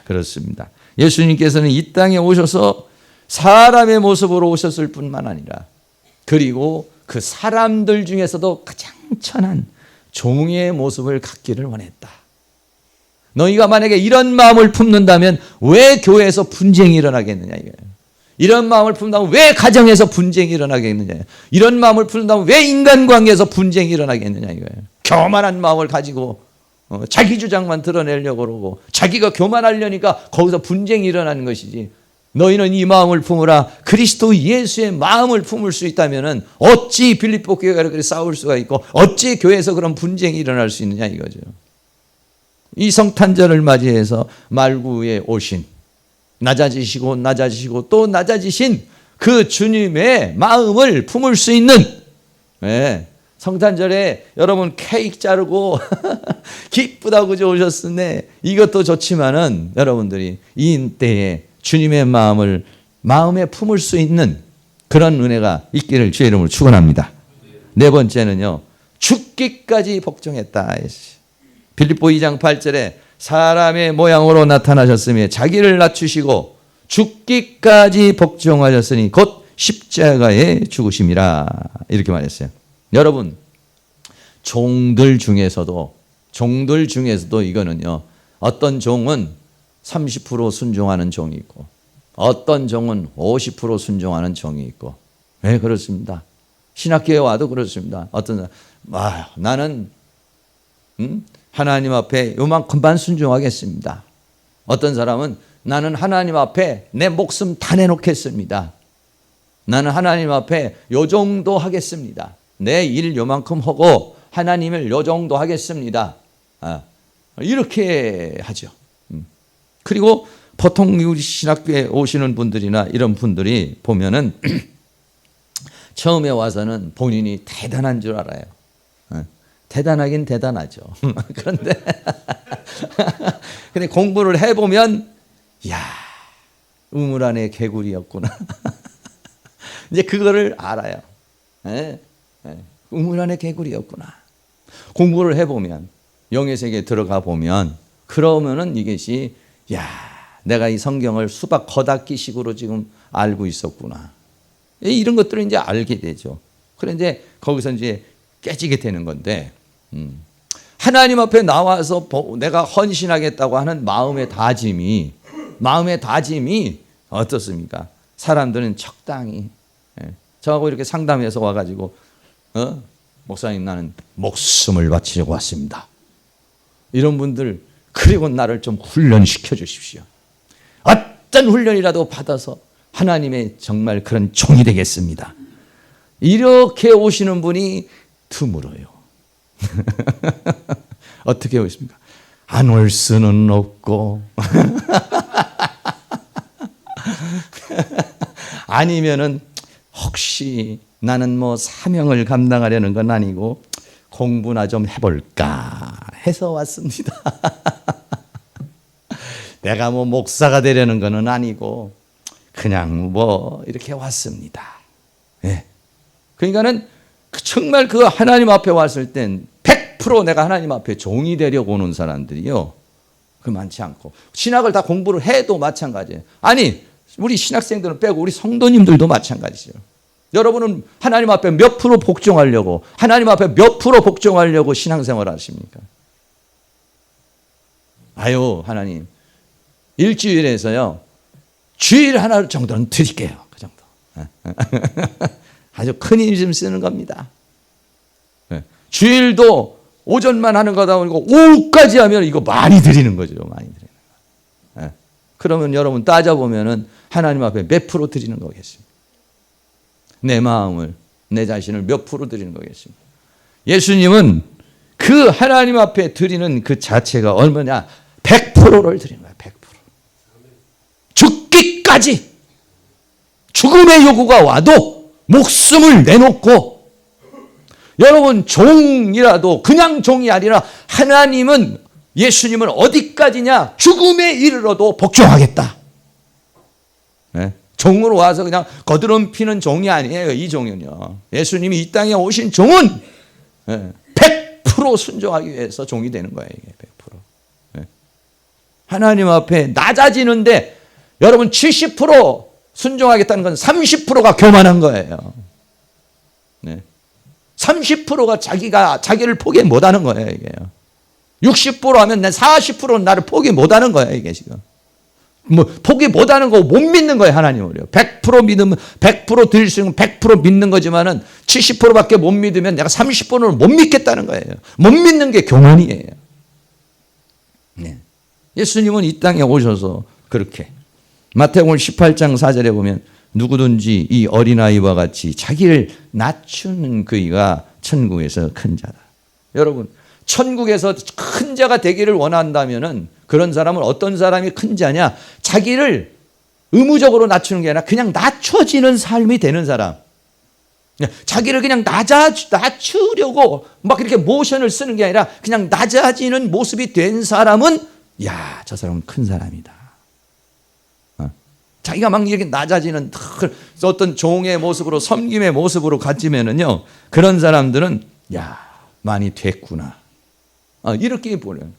Speaker 1: 그렇습니다. 예수님께서는 이 땅에 오셔서 사람의 모습으로 오셨을 뿐만 아니라 그리고 그 사람들 중에서도 가장 천한 종의 모습을 갖기를 원했다. 너희가 만약에 이런 마음을 품는다면 왜 교회에서 분쟁이 일어나겠느냐 이거예요. 이런 마음을 품는다면 왜 가정에서 분쟁이 일어나겠느냐. 이런 마음을 품는다면 왜 인간관계에서 분쟁이 일어나겠느냐 이거예요. 교만한 마음을 가지고 자기 주장만 드러내려고 그러고 자기가 교만하려니까 거기서 분쟁이 일어나는 것이지. 너희는 이 마음을 품으라. 그리스도 예수의 마음을 품을 수 있다면 어찌 빌립보 교회가 이렇게 싸울 수가 있고 어찌 교회에서 그런 분쟁이 일어날 수 있느냐 이거죠. 이 성탄절을 맞이해서 말구에 오신 낮아지시고 또 낮아지신 그 주님의 마음을 품을 수 있는, 성탄절에 여러분 케이크 자르고 기쁘다고 오셨으니 이것도 좋지만은 여러분들이 이 때에 주님의 마음에 품을 수 있는 그런 은혜가 있기를 주의 이름으로 축원합니다. 네 번째는요, 죽기까지 복종했다. 빌립보 2장 8절에 사람의 모양으로 나타나셨으며 자기를 낮추시고 죽기까지 복종하셨으니 곧 십자가에 죽으심이라 이렇게 말했어요. 여러분, 종들 중에서도 이거는요, 어떤 종은 30% 순종하는 종이 있고 어떤 종은 50% 순종하는 종이 있고, 네, 그렇습니다. 신학교에 와도 그렇습니다. 어떤 사람, 나는 하나님 앞에 요만큼만 순종하겠습니다. 어떤 사람은 나는 하나님 앞에 내 목숨 다 내놓겠습니다. 나는 하나님 앞에 요 정도 하겠습니다. 내 일 요만큼 하고 하나님을 요 정도 하겠습니다. 이렇게 하죠. 그리고 보통 우리 신학교에 오시는 분들이나 이런 분들이 보면은 처음에 와서는 본인이 대단한 줄 알아요. 대단하긴 대단하죠. 근데 공부를 해보면, 야, 우물 안에 개구리였구나. 이제 그거를 알아요. 우물 안에 개구리였구나. 공부를 해보면, 영의 세계에 들어가 보면, 그러면은 이것이, 야, 내가 이 성경을 수박 겉핥기식으로 지금 알고 있었구나. 이런 것들을 이제 알게 되죠. 그런데 거기서 이제 깨지게 되는 건데, 하나님 앞에 나와서 내가 헌신하겠다고 하는 마음의 다짐이 어떻습니까? 사람들은 적당히, 저하고 이렇게 상담해서 와가지고, 목사님, 나는 목숨을 바치려고 왔습니다. 이런 분들, 그리고 나를 좀 훈련시켜 주십시오. 어떤 훈련이라도 받아서 하나님의 정말 그런 종이 되겠습니다. 이렇게 오시는 분이 드물어요. 어떻게 오십니까? 안 올 수는 없고 아니면은 혹시 나는 뭐 사명을 감당하려는 건 아니고 공부나 좀 해볼까 해서 왔습니다. 내가 뭐 목사가 되려는 거는 아니고 그냥 뭐 이렇게 왔습니다. 예. 그러니까는 정말 그 하나님 앞에 왔을 땐 100% 내가 하나님 앞에 종이 되려고 오는 사람들이요. 그 많지 않고 신학을 다 공부를 해도 마찬가지예요. 아니 우리 신학생들은 빼고 우리 성도님들도 마찬가지죠. 여러분은 하나님 앞에 몇 프로 복종하려고 하나님 앞에 몇 프로 복종하려고 신앙생활 하십니까? 아유 하나님 일주일에서요 주일 하나 정도는 드릴게요. 그 정도. 아주 큰 힘 좀 쓰는 겁니다. 주일도 오전만 하는 거다 보니까 오후까지 하면 이거 많이 드리는 거죠. 많이 드리는 거. 그러면 여러분 따져보면은 하나님 앞에 몇 프로 드리는 거겠습니까? 내 마음을, 내 자신을 몇 프로 드리는 거겠습니까? 예수님은 그 하나님 앞에 드리는 그 자체가 얼마냐? 100%를 드리는 거예요. 100%. 죽기까지 죽음의 요구가 와도 목숨을 내놓고 여러분 종이라도 그냥 종이 아니라 하나님은 예수님은 어디까지냐? 죽음에 이르러도 복종하겠다. 네? 종으로 와서 그냥 거드름 종이 아니에요. 이 종은요. 예수님이 이 땅에 오신 종은 100% 순종하기 위해서 종이 되는 거예요. 이게 100%. 네? 하나님 앞에 낮아지는데 여러분 70% 순종하겠다는 건 30%가 교만한 거예요. 네. 30%가 자기를 포기 못하는 거예요. 이게요. 60% 하면 40%는 나를 포기 못하는 거예요. 이게 지금. 뭐 포기 못하는 거 못 믿는 거예요. 하나님을요. 100% 믿으면 100% 드릴 수 있는 100% 믿는 거지만은 70%밖에 못 믿으면 내가 30%는 못 믿겠다는 거예요. 못 믿는 게 교만이에요. 네. 예수님은 이 땅에 오셔서 그렇게 마태복음 18장 4절에 보면 누구든지 이 어린아이와 같이 자기를 낮추는 그이가 천국에서 큰 자다. 여러분 천국에서 큰 자가 되기를 원한다면은 그런 사람은 어떤 사람이 큰 자냐? 자기를 의무적으로 낮추는 게 아니라 그냥 낮춰지는 삶이 되는 사람. 자기를 그냥 낮추려고 막 이렇게 모션을 쓰는 게 아니라 그냥 낮아지는 모습이 된 사람은 야, 저 사람은 큰 사람이다. 자기가 막 이렇게 낮아지는 어떤 종의 모습으로 섬김의 모습으로 가지면은요 그런 사람들은 야 많이 됐구나 이렇게 보여요.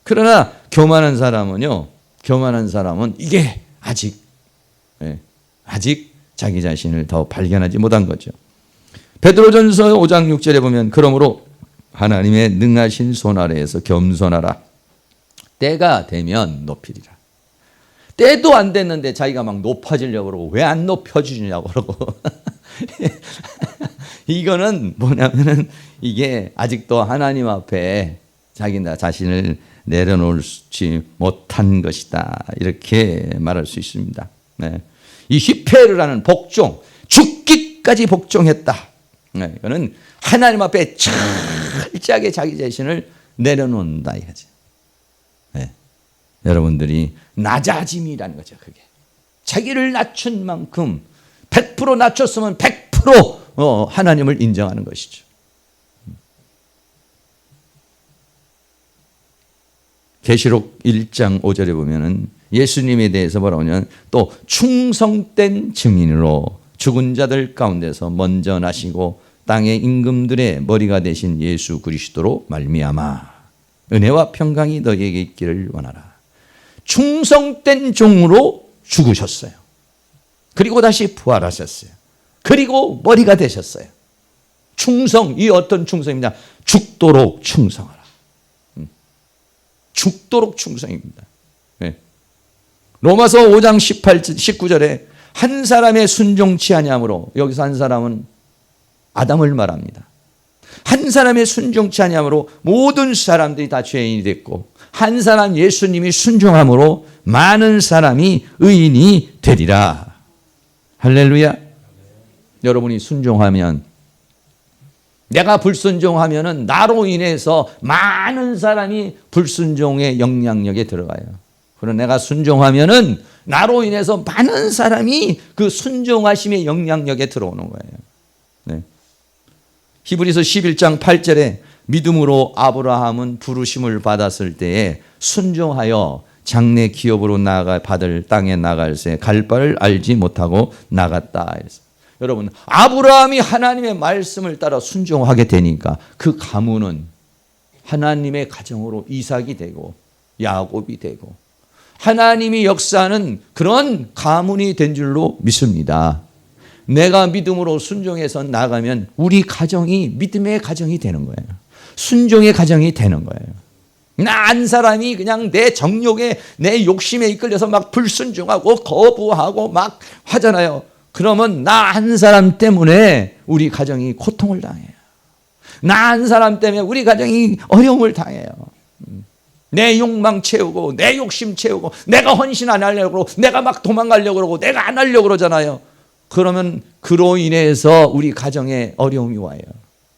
Speaker 1: 그러나 교만한 사람은 이게 아직 자기 자신을 더 발견하지 못한 거죠. 베드로전서 5장 6절에 보면 그러므로 하나님의 능하신 손 아래에서 겸손하라. 때가 되면 높이리라. 때도 안 됐는데 자기가 막 높아지려고 그러고 왜 안 높여주냐고 그러고 이거는 뭐냐면은 이게 아직도 하나님 앞에 자기 자신을 내려놓지 못한 것이다. 이렇게 말할 수 있습니다. 네. 이 히페르라는 복종, 죽기까지 복종했다. 네. 이거는 하나님 앞에 철저하게 자기 자신을 내려놓는다 이거지. 네. 여러분들이 낮아짐이라는 거죠. 그게 자기를 낮춘 만큼 100% 낮췄으면 100% 하나님을 인정하는 것이죠. 계시록 1장 5절에 보면은 예수님에 대해서 뭐라고 하냐면 또 충성된 증인으로 죽은 자들 가운데서 먼저 나시고 땅의 임금들의 머리가 되신 예수 그리스도로 말미암아 은혜와 평강이 너희에게 있기를 원하라. 충성된 종으로 죽으셨어요. 그리고 다시 부활하셨어요. 그리고 머리가 되셨어요. 충성, 이 어떤 충성입니다. 죽도록 충성하라. 죽도록 충성입니다. 네. 로마서 5장 19절에 한 사람의 순종치 아니함으로 여기서 한 사람은 아담을 말합니다. 한 사람의 순종치 아니함으로 모든 사람들이 다 죄인이 됐고 한 사람 예수님이 순종함으로 많은 사람이 의인이 되리라. 할렐루야. 여러분이 순종하면 내가 불순종하면은 나로 인해서 많은 사람이 불순종의 영향력에 들어가요. 그러나 내가 순종하면은 나로 인해서 많은 사람이 그 순종하심의 영향력에 들어오는 거예요. 네. 히브리서 11장 8절에 믿음으로 아브라함은 부르심을 받았을 때에 순종하여 장래 기업으로 받을 땅에 나갈새 갈 바를 알지 못하고 나갔다. 여러분, 아브라함이 하나님의 말씀을 따라 순종하게 되니까 그 가문은 하나님의 가정으로 이삭이 되고 야곱이 되고 하나님이 역사하는 그런 가문이 된 줄로 믿습니다. 내가 믿음으로 순종해서 나가면 우리 가정이 믿음의 가정이 되는 거예요. 순종의 가정이 되는 거예요. 나 한 사람이 그냥 내 정욕에 내 욕심에 이끌려서 막 불순종하고 거부하고 막 하잖아요. 그러면 나 한 사람 때문에 우리 가정이 고통을 당해요. 나 한 사람 때문에 우리 가정이 어려움을 당해요. 내 욕망 채우고 내 욕심 채우고 내가 헌신 안 하려고 그러고 내가 막 도망가려고 그러고 내가 안 하려고 그러잖아요. 그러면 그로 인해서 우리 가정에 어려움이 와요.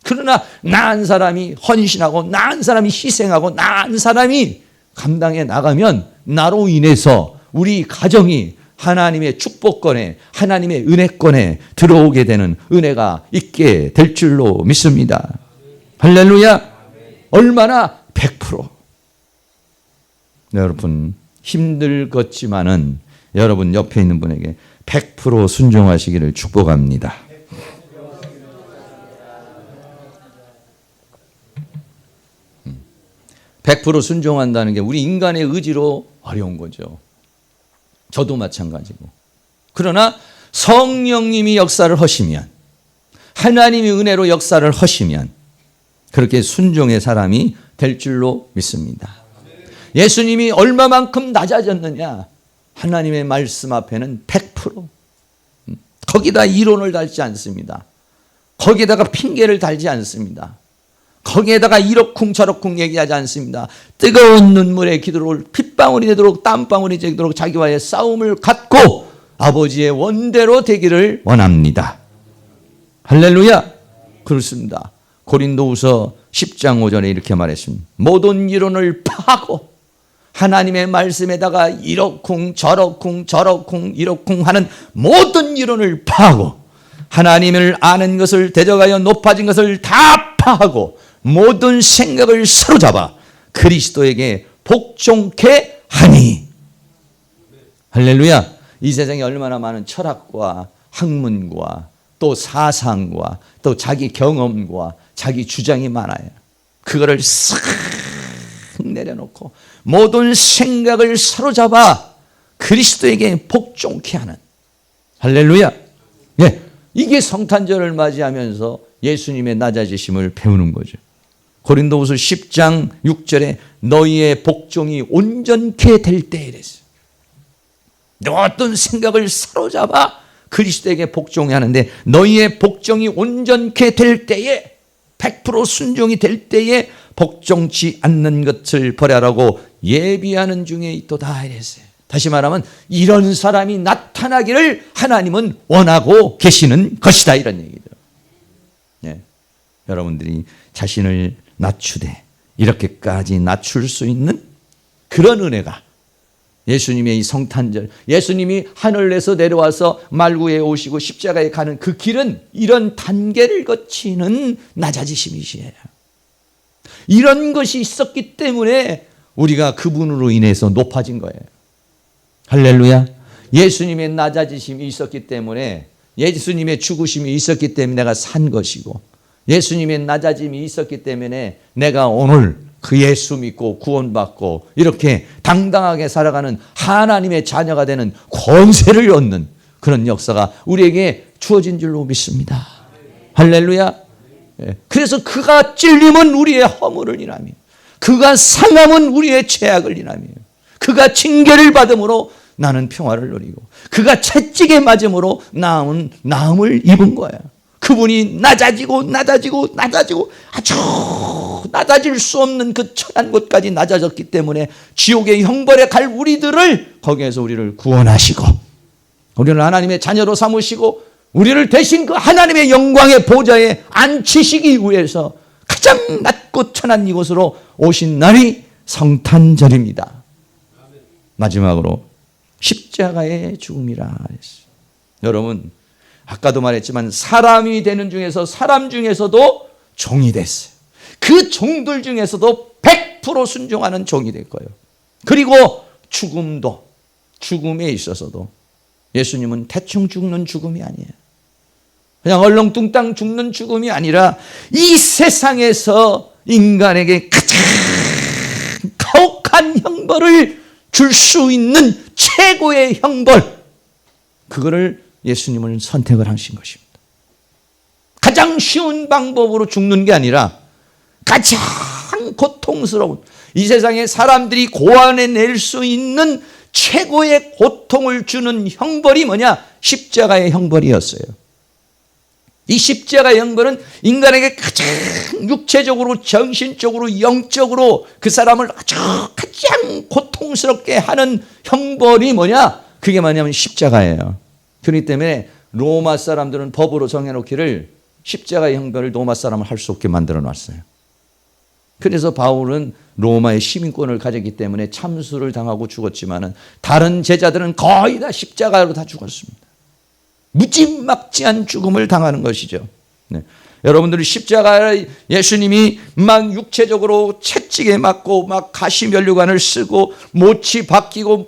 Speaker 1: 그러나 나 한 사람이 헌신하고 나 한 사람이 희생하고 나 한 사람이 감당해 나가면 나로 인해서 우리 가정이 하나님의 축복권에 하나님의 은혜권에 들어오게 되는 은혜가 있게 될 줄로 믿습니다. 할렐루야. 얼마나 100%. 여러분 힘들겠지만은 여러분 옆에 있는 분에게 100% 순종하시기를 축복합니다. 100% 순종한다는 게 우리 인간의 의지로 어려운 거죠. 저도 마찬가지고. 그러나 성령님이 역사를 하시면 하나님의 은혜로 역사를 하시면 그렇게 순종의 사람이 될 줄로 믿습니다. 예수님이 얼마만큼 낮아졌느냐? 하나님의 말씀 앞에는 100%. 거기다 이론을 달지 않습니다. 거기에다가 핑계를 달지 않습니다. 거기에다가 이러쿵 저러쿵 얘기하지 않습니다. 뜨거운 눈물의 기도를 핏방울이 되도록 땀방울이 되도록 자기와의 싸움을 갖고 아버지의 원대로 되기를 원합니다. 할렐루야. 그렇습니다. 고린도후서 10장 5절에 이렇게 말했습니다. 모든 이론을 파하고 하나님의 말씀에다가 이러쿵 저러쿵 저러쿵 이러쿵 하는 모든 이론을 파하고 하나님을 아는 것을 대적하여 높아진 것을 다 파하고 모든 생각을 사로잡아 그리스도에게 복종케 하니. 할렐루야. 이 세상에 얼마나 많은 철학과 학문과 또 사상과 또 자기 경험과 자기 주장이 많아요. 그거를 싹 내려놓고 모든 생각을 사로잡아 그리스도에게 복종케 하는. 할렐루야. 예, 이게 성탄절을 맞이하면서 예수님의 낮아지심을 배우는 거죠. 고린도후서 10장 6절에 너희의 복종이 온전케 될 때에 이랬어요. 어떤 생각을 사로잡아 그리스도에게 복종해 하는데 너희의 복종이 온전케 될 때에 100% 순종이 될 때에 복종치 않는 것을 버려라고 예비하는 중에 있도다 이랬어요. 다시 말하면 이런 사람이 나타나기를 하나님은 원하고 계시는 것이다 이런 얘기죠. 예. 여러분들이 자신을 낮추되 이렇게까지 낮출 수 있는 그런 은혜가 예수님의 이 성탄절, 예수님이 하늘에서 내려와서 말구에 오시고 십자가에 가는 그 길은 이런 단계를 거치는 낮아지심이시에요. 이런 것이 있었기 때문에 우리가 그분으로 인해서 높아진 거예요. 할렐루야. 예수님의 낮아지심이 있었기 때문에 예수님의 죽으심이 있었기 때문에 내가 산 것이고 예수님의 낮아짐이 있었기 때문에 내가 오늘 그 예수 믿고 구원받고 이렇게 당당하게 살아가는 하나님의 자녀가 되는 권세를 얻는 그런 역사가 우리에게 주어진 줄로 믿습니다. 할렐루야. 그래서 그가 찔림은 우리의 허물을 인하며 그가 상함은 우리의 죄악을 인하며 그가 징계를 받음으로 나는 평화를 누리고 그가 채찍에 맞음으로 나음을 입은 거야. 그분이 낮아지고 아주 낮아질 수 없는 그 천한 곳까지 낮아졌기 때문에 지옥의 형벌에 갈 우리들을 거기에서 우리를 구원하시고 우리를 하나님의 자녀로 삼으시고 우리를 대신 그 하나님의 영광의 보좌에 앉히시기 위해서 가장 낮고 천한 이곳으로 오신 날이 성탄절입니다. 마지막으로 십자가의 죽음이라 했어요. 여러분, 아까도 말했지만 사람이 되는 중에서 사람 중에서도 종이 됐어요. 그 종들 중에서도 100% 순종하는 종이 될 거예요. 그리고 죽음에 있어서도 예수님은 대충 죽는 죽음이 아니에요. 그냥 얼렁뚱땅 죽는 죽음이 아니라 이 세상에서 인간에게 가장 가혹한 형벌을 줄 수 있는 최고의 형벌, 그거를 예수님은 선택을 하신 것입니다. 가장 쉬운 방법으로 죽는 게 아니라 가장 고통스러운, 이 세상에 사람들이 고안해낼 수 있는 최고의 고통을 주는 형벌이 뭐냐? 십자가의 형벌이었어요. 이 십자가의 형벌은 인간에게 가장 육체적으로, 정신적으로, 영적으로 그 사람을 가장 고통스럽게 하는 형벌이 뭐냐? 그게 뭐냐면 십자가예요. 그렇기 때문에 로마 사람들은 법으로 정해놓기를 십자가의 형벌을 로마 사람을 할 수 없게 만들어 놨어요. 그래서 바울은 로마의 시민권을 가졌기 때문에 참수를 당하고 죽었지만은 다른 제자들은 거의 다 십자가로 다 죽었습니다. 무지막지한 죽음을 당하는 것이죠. 네. 여러분들이 십자가에 예수님이 막 육체적으로 채찍에 맞고 막 가시면류관을 쓰고 못이 바뀌고 막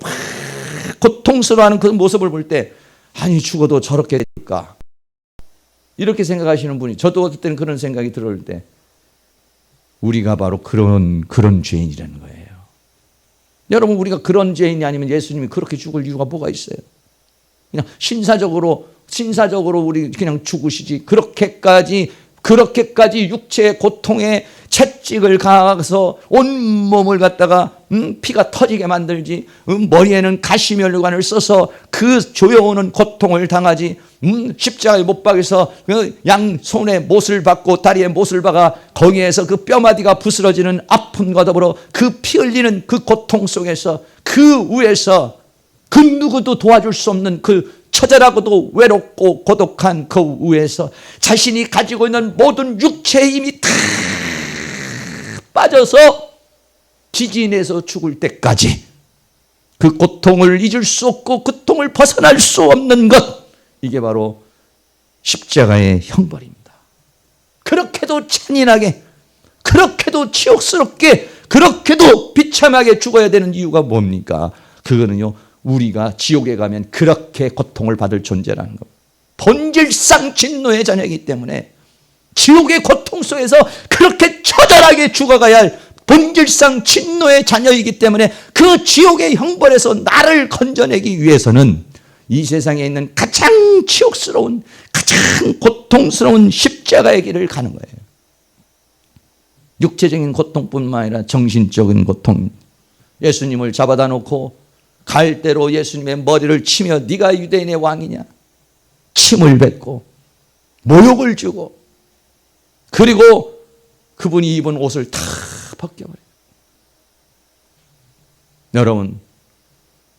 Speaker 1: 고통스러워하는 그 모습을 볼 때, 아니 죽어도 저렇게 될까? 이렇게 생각하시는 분이, 저도 어떨 때는 그런 생각이 들어올 때, 우리가 바로 그런 죄인이라는 거예요. 여러분, 우리가 그런 죄인이 아니면 예수님이 그렇게 죽을 이유가 뭐가 있어요? 그냥 신사적으로 우리 그냥 죽으시지, 그렇게까지 육체의 고통에 채찍을 가서 온몸을 갖다가 피가 터지게 만들지, 머리에는 가시면류관을 써서 그 조여오는 고통을 당하지, 십자가에 못 박여서 양 손에 못을 박고 다리에 못을 박아 거기에서 그 뼈마디가 부스러지는 아픔과 더불어 그 피 흘리는 그 고통 속에서, 그 위에서 그 누구도 도와줄 수 없는 그 처절하고도 외롭고 고독한 그 위에서 자신이 가지고 있는 모든 육체의 힘이 다 빠져서 지진해서 죽을 때까지 그 고통을 잊을 수 없고 그 고통을 벗어날 수 없는 것, 이게 바로 십자가의 형벌입니다. 그렇게도 잔인하게, 그렇게도 치욕스럽게, 그렇게도 비참하게 죽어야 되는 이유가 뭡니까? 그거는요, 우리가 지옥에 가면 그렇게 고통을 받을 존재라는 것. 본질상 진노의 자녀이기 때문에 지옥의 고통 속에서 그렇게 처절하게 죽어가야 할 본질상 진노의 자녀이기 때문에 그 지옥의 형벌에서 나를 건져내기 위해서는 이 세상에 있는 가장 치욕스러운, 가장 고통스러운 십자가의 길을 가는 거예요. 육체적인 고통뿐만 아니라 정신적인 고통. 예수님을 잡아다 놓고 갈대로 예수님의 머리를 치며 네가 유대인의 왕이냐, 침을 뱉고 모욕을 주고, 그리고 그분이 입은 옷을 다 벗겨버려요. 여러분,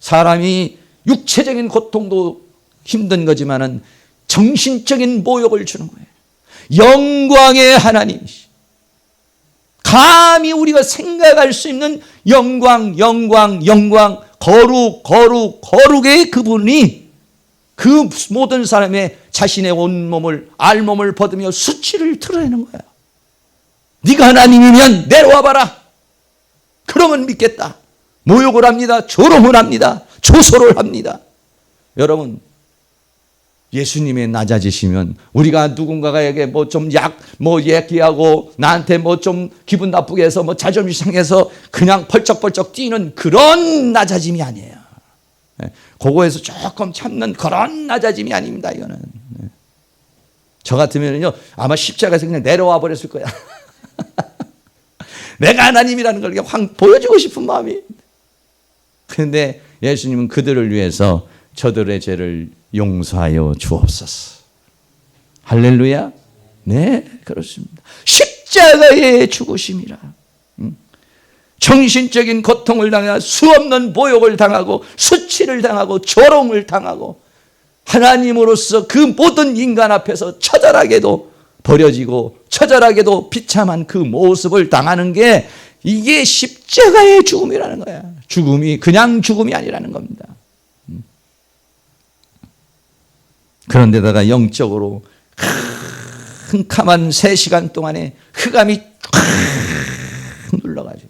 Speaker 1: 사람이 육체적인 고통도 힘든 거지만은 정신적인 모욕을 주는 거예요. 영광의 하나님이시, 감히 우리가 생각할 수 있는 영광, 거룩의 그분이 그 모든 사람의 자신의 온몸을, 알몸을 벗으며 수치를 드러내는 거야. 네가 하나님이면 내려와 봐라. 그러면 믿겠다. 모욕을 합니다. 조롱을 합니다. 조소를 합니다. 여러분, 예수님의 낮아지시면 우리가 누군가에게 뭐 좀 얘기하고 나한테 뭐 좀 기분 나쁘게 해서 뭐 자존심 상해서 그냥 펄쩍펄쩍 뛰는 그런 낮아짐이 아니에요. 그거에서 조금 참는 그런 낮아짐이 아닙니다. 이거는. 저 같으면요 아마 십자가에서 그냥 내려와 버렸을 거야. 내가 하나님이라는 걸 확 보여주고 싶은 마음이. 그런데 예수님은 그들을 위해서 저들의 죄를 용서하여 주옵소서. 할렐루야. 네, 그렇습니다. 십자가의 죽으심이라. 정신적인 고통을 당하고 수없는 모욕을 당하고 수치를 당하고 조롱을 당하고 하나님으로서 그 모든 인간 앞에서 처절하게도 버려지고 처절하게도 비참한 그 모습을 당하는 게 이게 십자가의 죽음이라는 거야. 죽음이 그냥 죽음이 아니라는 겁니다. 그런데다가 영적으로 캄캄한 3시간 동안에 흑암이 눌러가지고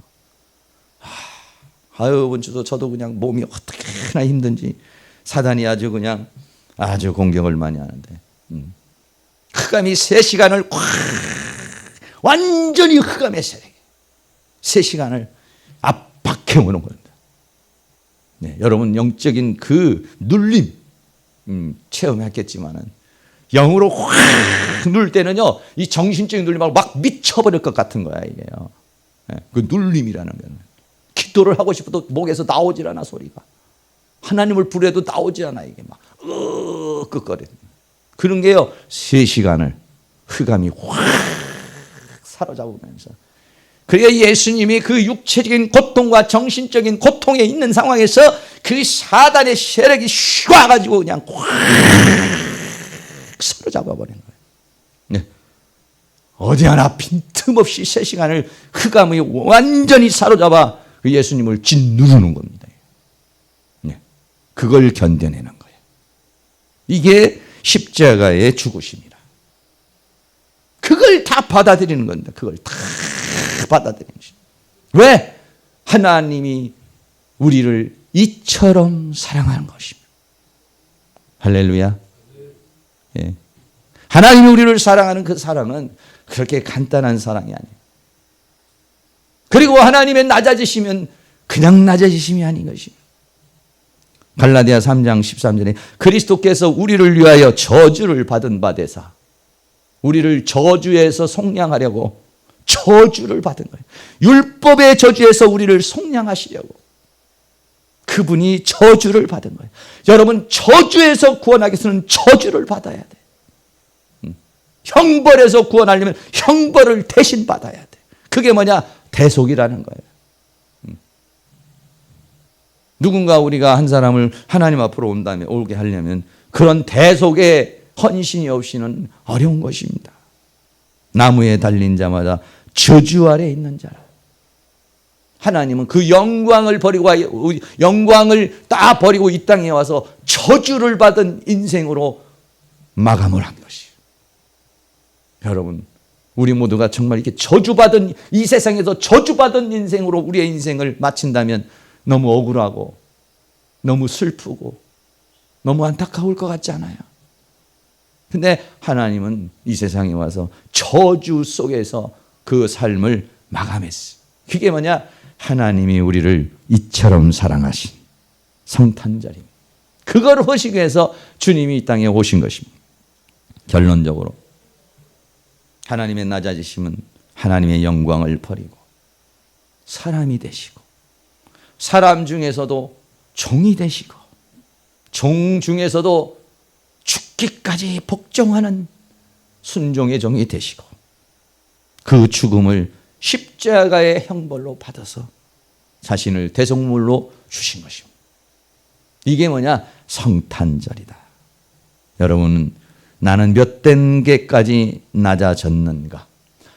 Speaker 1: 아유 저도 그냥 몸이 어떻게나 힘든지 사단이 아주 공격을 많이 하는데 흑암이 3시간을 완전히 흑암의 세력에 3시간을 압박해 오는 겁니다. 네, 여러분 영적인 그 눌림 체험했겠지만은 영으로 확 누를 때는요, 이 정신적인 눌림하고 막 미쳐버릴 것 같은 거야 이게요. 네, 그 눌림이라는 거는 기도를 하고 싶어도 목에서 나오질 않아 소리가. 하나님을 부르어도 나오질 않아 이게 막 끄끄거리는 그런 게요. 3시간을 흑암이 확 사로잡으면서 그러니까 예수님이 그 육체적인 고통과 정신적인 고통에 있는 상황에서 그 사단의 세력이 휘 와가지고 그냥 확 사로잡아버린 거예요. 네. 어디 하나 빈틈없이 3시간을 흑암이 완전히 사로잡아 그 예수님을 짓누르는 겁니다. 네. 그걸 견뎌내는 거예요. 이게 십자가의 죽으심이라. 그걸 다 받아들이는 겁니다. 그걸 다 받아들이는 것입니다. 왜? 하나님이 우리를 이처럼 사랑하는 것입니다. 할렐루야. 예. 하나님이 우리를 사랑하는 그 사랑은 그렇게 간단한 사랑이 아니에요. 그리고 하나님의 낮아지시면 그냥 낮아지심이 아닌 것입니다. 갈라디아 3장 13절에 그리스도께서 우리를 위하여 저주를 받은 바 되사 우리를 저주에서 속량하려고 저주를 받은 거예요. 율법의 저주에서 우리를 속량하시려고 그분이 저주를 받은 거예요. 여러분 저주에서 구원하기 위해서는 저주를 받아야 돼. 형벌에서 구원하려면 형벌을 대신 받아야 돼. 그게 뭐냐? 대속이라는 거예요. 누군가 우리가 한 사람을 하나님 앞으로 온 다음에 오게 하려면 그런 대속의 헌신이 없이는 어려운 것입니다. 나무에 달린 자마다 저주 아래 있는 자라. 하나님은 그 영광을 버리고 영광을 다 버리고 이 땅에 와서 저주를 받은 인생으로 마감을 한 것이에요. 여러분, 우리 모두가 정말 이렇게 저주받은 이 세상에서 저주받은 인생으로 우리의 인생을 마친다면 너무 억울하고 너무 슬프고 너무 안타까울 것 같지 않아요? 근데 하나님은 이 세상에 와서 저주 속에서 그 삶을 마감했어요. 그게 뭐냐? 하나님이 우리를 이처럼 사랑하신 성탄절입니다. 그걸 하시기 위해서 주님이 이 땅에 오신 것입니다. 결론적으로 하나님의 낮아지심은 하나님의 영광을 버리고 사람이 되시고 사람 중에서도 종이 되시고 종 중에서도 죽기까지 복종하는 순종의 종이 되시고 그 죽음을 십자가의 형벌로 받아서 자신을 대속물로 주신 것입니다. 이게 뭐냐? 성탄절이다. 여러분은 나는 몇 단계까지 낮아졌는가?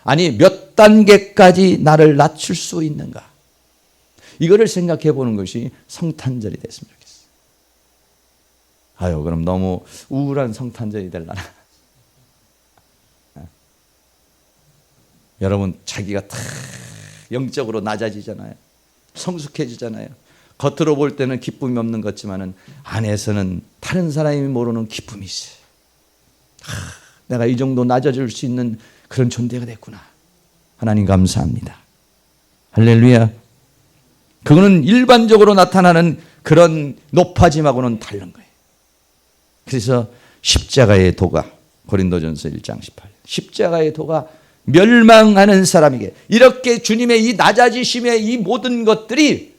Speaker 1: 아니 몇 단계까지 나를 낮출 수 있는가? 이거를 생각해 보는 것이 성탄절이 됐으면 좋겠어요. 아유 그럼 너무 우울한 성탄절이 되려나? 여러분 자기가 다 영적으로 낮아지잖아요. 성숙해지잖아요. 겉으로 볼 때는 기쁨이 없는 것 같지만은 안에서는 다른 사람이 모르는 기쁨이 있어요. 내가 이 정도 낮아질 수 있는 그런 존재가 됐구나. 하나님 감사합니다. 할렐루야. 그거는 일반적으로 나타나는 그런 높아짐하고는 다른 거예요. 그래서 십자가의 도가 고린도전서 1장 18 십자가의 도가 멸망하는 사람에게 이렇게 주님의 이 낮아지심의 이 모든 것들이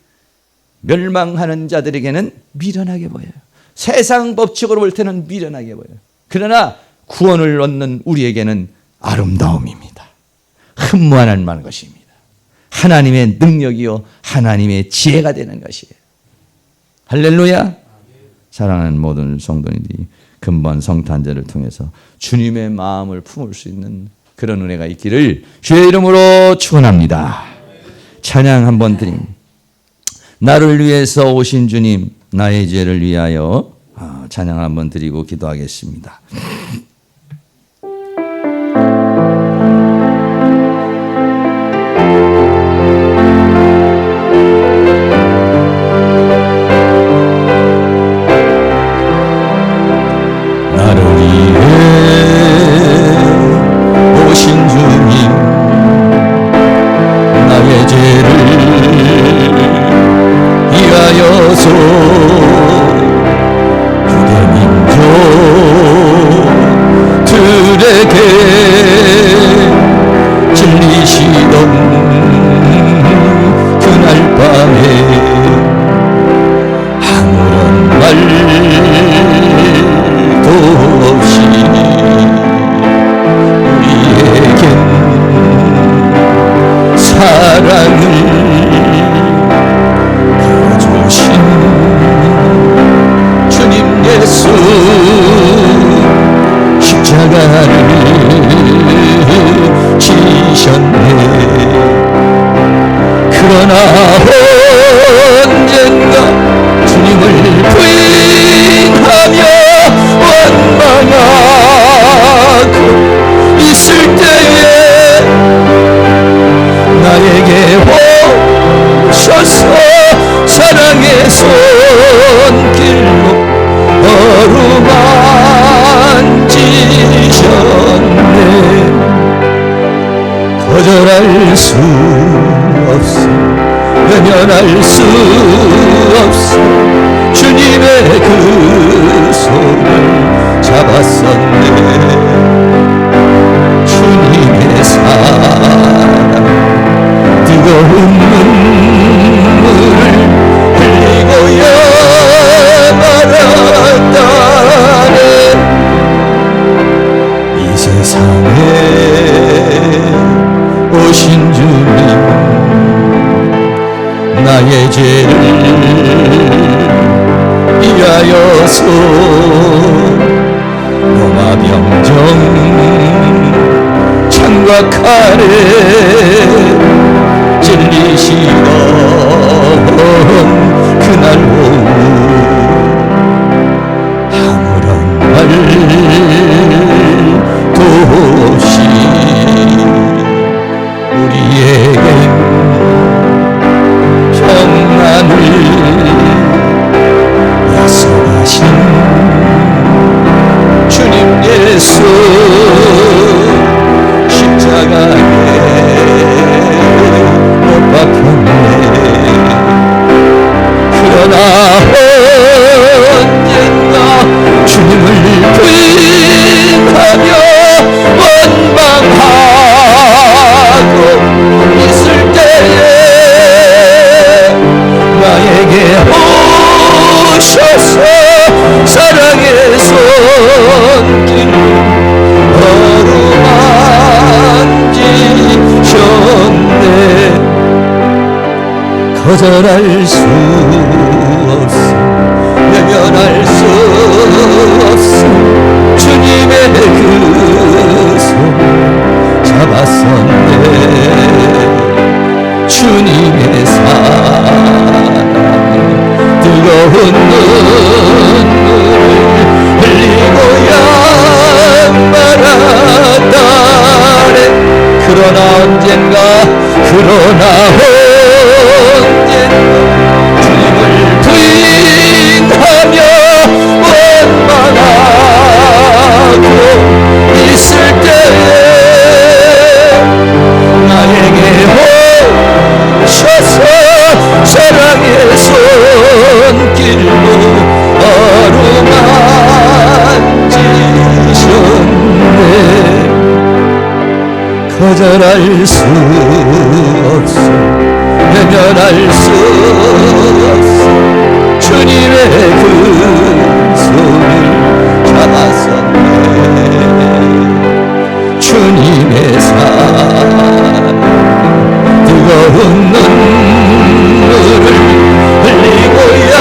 Speaker 1: 멸망하는 자들에게는 미련하게 보여요. 세상 법칙으로 볼 때는 미련하게 보여요. 그러나 구원을 얻는 우리에게는 아름다움입니다. 흠모할 만한 것입니다. 하나님의 능력이요 하나님의 지혜가 되는 것이에요. 할렐루야. 사랑하는 모든 성도님들이 근본 성탄절을 통해서 주님의 마음을 품을 수 있는 그런 은혜가 있기를 주의 이름으로 축원합니다. 찬양 한번 드립니다. 나를 위해서 오신 주님, 나의 죄를 위하여 찬양 한번 드리고 기도하겠습니다. 나를 위해 오신 주님, 나의 죄를 위하여서 유대민족들에게 진리시던 그날 밤에 아무런 말도 없이 우리에겐 사랑을 주신 주님 예수 십자가를 지셨네. 그러나 언젠가 주님을 부인하며 원망하고 있을 때에 나에게 오셔서 사랑의 손길로 어루만지셨네. 거절할 수 없어, 외면할 수 없어. 주님의 그 손을 잡았었네. 주님의 사랑 뜨거운 눈물을 흘리고야 말았다네. 이 세상에 오신 주님, 나의 죄를 위하여서 로마 병정 창과 칼에 찔리시던 그날 오후 아무런 말도 없이 우리에겐 평안을 약속하신 주님 예수 십자가에 못 박혔네. 그러나 언젠가 주님을 부인하며 원망하고 있을 때에 나에게 오셔서 사랑의 손길 어루만지셨네. 거절할 수 없어, 외면할 수 없어. 주님의 그 손 잡았었네. 주님의 사랑 뜨거운 눈물을 흘리고야 말았다네. 그러나 언젠가 주님을 부인하며 원망하고 있을 때에 나에게 오셔서 사랑의 손길로 어루만지셨네. 거절할 수 없어, 외면할 수 없어. 주님의 그 손을 잡았었네. 주님의 사랑 뜨거운 눈물을 흘리고야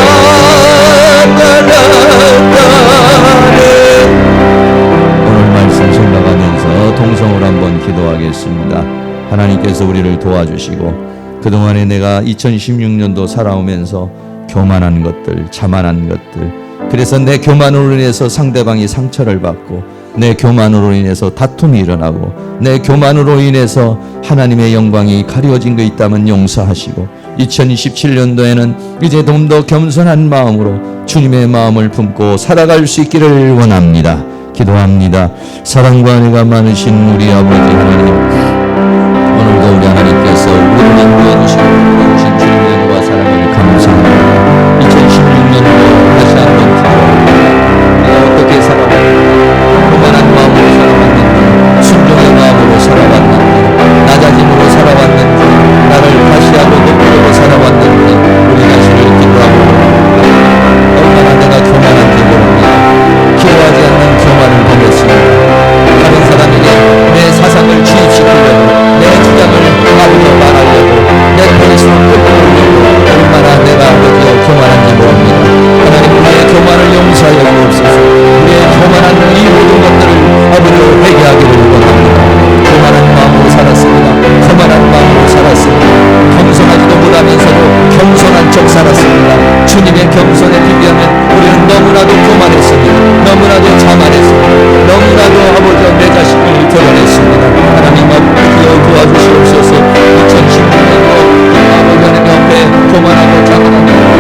Speaker 1: 말았다네. 하나님께서 우리를 도와주시고 그동안에 내가 2016년도 살아오면서 교만한 것들, 자만한 것들, 그래서 내 교만으로 인해서 상대방이 상처를 받고 내 교만으로 인해서 다툼이 일어나고 내 교만으로 인해서 하나님의 영광이 가려진 거 있다면 용서하시고 2027년도에는 이제 좀 더 겸손한 마음으로 주님의 마음을 품고 살아갈 수 있기를 원합니다. 기도합니다. 사랑과 은혜가 많으신 우리 아버지 하나님, 오늘도 우리 하나님께서 우리를 인도해 주시고 주신 주님의 은혜와 사랑을 감사합니다. 2016년도 다시 한번 기도합니다. 내가 어떻게 살아왔는지, 교만한 마음으로 살아왔는지, 순종의 마음으로 살아왔는지, 낮아짐으로 살아왔는지, 나를 다시 한번 높이려고 살아왔는지 우리 자신을 기도하고 얼마나 내가 교만한지 모릅니다. 기도하지 않는 교만을 범했습니다. 다른 사람에게 내 사상을 주입시키려고, 내 주장을 아버지와 말하려고, 내 페이스를 끌어올리려고 얼마나 내가 아버지와 교만한지 모릅니다. 하나님, 우리의 교만을 용서하여 주옵소서. 우리의 교만한 이 모든 것들을 아버지와 회개하기를 원합니다. 교만한 마음으로 살았습니다. 교만한 마음으로 살았습니다. 겸손하지도 못하면서도 겸손한 척 살았습니다. 주님의 겸손에 비교하면 우리는 너무나도 교만했습니다. 너무나도 자만했습니다. 너무나도 아버지와 내 자신을 드러냈습니다. 하나님 아버지여 도와주시옵소서. 2016년도 아버지 하나님 앞에 교만하고 자만하고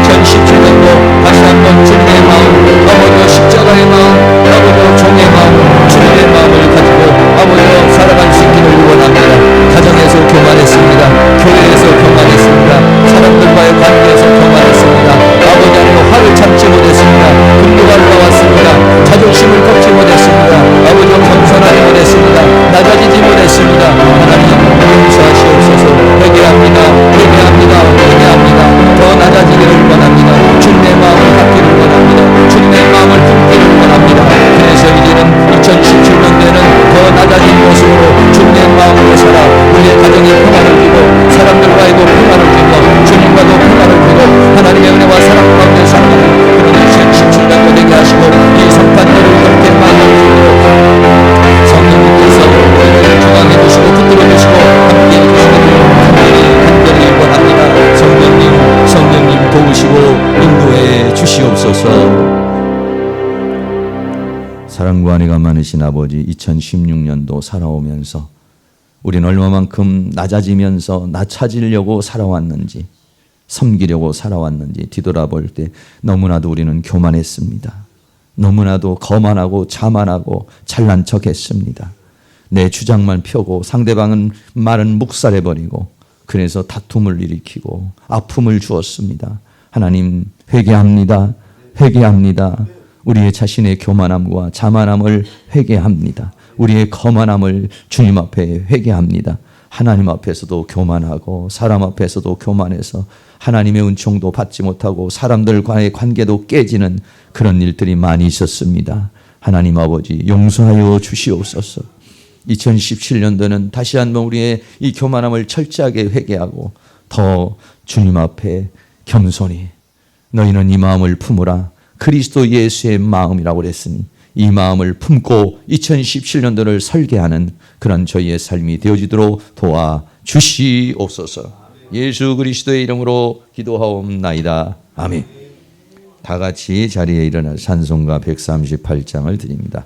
Speaker 1: 2017년도 다시 한번 주님의 마음, 아버지와 십자가의 마음, 아버지와 종의 마음, 주님의 마음을 가지고 아버지와 살아갈 수 있기를 원합니다. 가정에서 교만했습니다. 교회에서 교만했습니다. 사람들과의 관계에서 교만했습니다. 아버지 하나님 화를 참지 못했습니다. 분노가 올라왔습니다. 자존심을 꺾지 못했습니다. 아버지와 겸손하지 못했습니다. 낮아지지 못했습니다. 하나님 용서하시옵소서. 회개합니다. 회개합니다. 회개합니다. 더 낮아지기를 원합니다. 주님의 마음을 갖기를 원합니다. 주님의 마음을 품기를 원합니다. 그래서 이제는 2017년도에는 더 낮아진 모습으로 주님의 마음으로 살아 우리의 가정에 평안을 주고 사람들과에도 평안을 주고 주님과도 평안을 주고 하나님의 은혜와 사랑 가운데 살아가는 그런 2017년도 되게 하시고 이 성탄절을 그렇게 만나주시고 성령님께서 우리를 중앙해 주시고 붙들어 주시고 함께해 주시기를 간절히 원합니다. 성령님 도우시고 인도해 주시옵소서. 사랑과 은혜가 많으신 아버지, 2016년도 살아오면서 우리는 얼마만큼 낮아지면서 낮아지려고 살아왔는지, 섬기려고 살아왔는지 뒤돌아볼 때 너무나도 우리는 교만했습니다. 너무나도 거만하고 자만하고 잘난 척했습니다. 내 주장만 펴고 상대방은 말은 묵살해버리고 그래서 다툼을 일으키고 아픔을 주었습니다. 하나님, 회개합니다. 회개합니다. 우리의 자신의 교만함과 자만함을 회개합니다. 우리의 거만함을 주님 앞에 회개합니다. 하나님 앞에서도 교만하고 사람 앞에서도 교만해서 하나님의 은총도 받지 못하고 사람들과의 관계도 깨지는 그런 일들이 많이 있었습니다. 하나님 아버지, 용서하여 주시옵소서. 2017년도는 다시 한번 우리의 이 교만함을 철저하게 회개하고 더 주님 앞에 겸손히, 너희는 이 마음을 품으라. 그리스도 예수의 마음이라고 그랬으니 이 마음을 품고 2017년도를 설계하는 그런 저희의 삶이 되어지도록 도와주시옵소서. 예수 그리스도의 이름으로 기도하옵나이다. 아멘. 다 같이 자리에 일어나 찬송가 138장을 드립니다.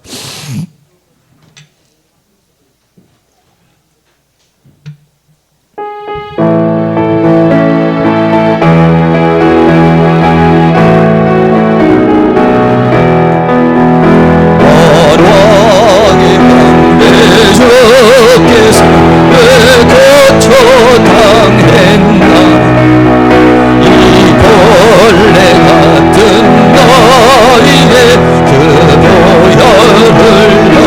Speaker 2: 그 보혈을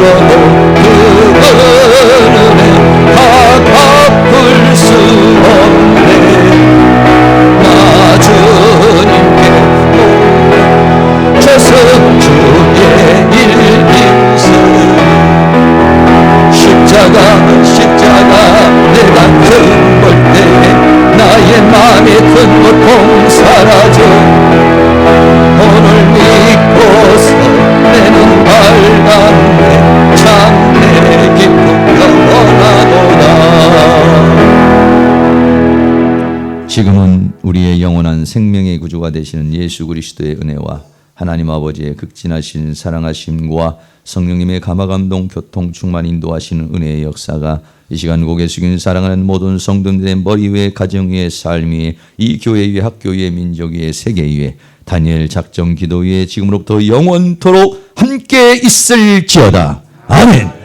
Speaker 1: 들어도 그 은혜 다 갚을 수 없네. 나 주님께 저승주의 일인승 십자가 내가 등볼 때 나의 마음의 큰 고통 사라져. 오늘 믿고서 내는 밝았네. 참내 기쁨 영원하도다. 지금은 우리의 영원한 생명의 구주가 되시는 예수 그리스도의 은혜와 하나님 아버지의 극진하신 사랑하심과 성령님의 감화감동 교통 충만 인도하시는 은혜의 역사가 이 시간 고개 숙인 사랑하는 모든 성도들의 머리 위에 가정 위에 삶 위에 이 교회 위에 학교 위에 민족 위에 세계 위에 다니엘 작정 기도 위에 지금으로부터 영원토록 함께 있을지어다. 아멘.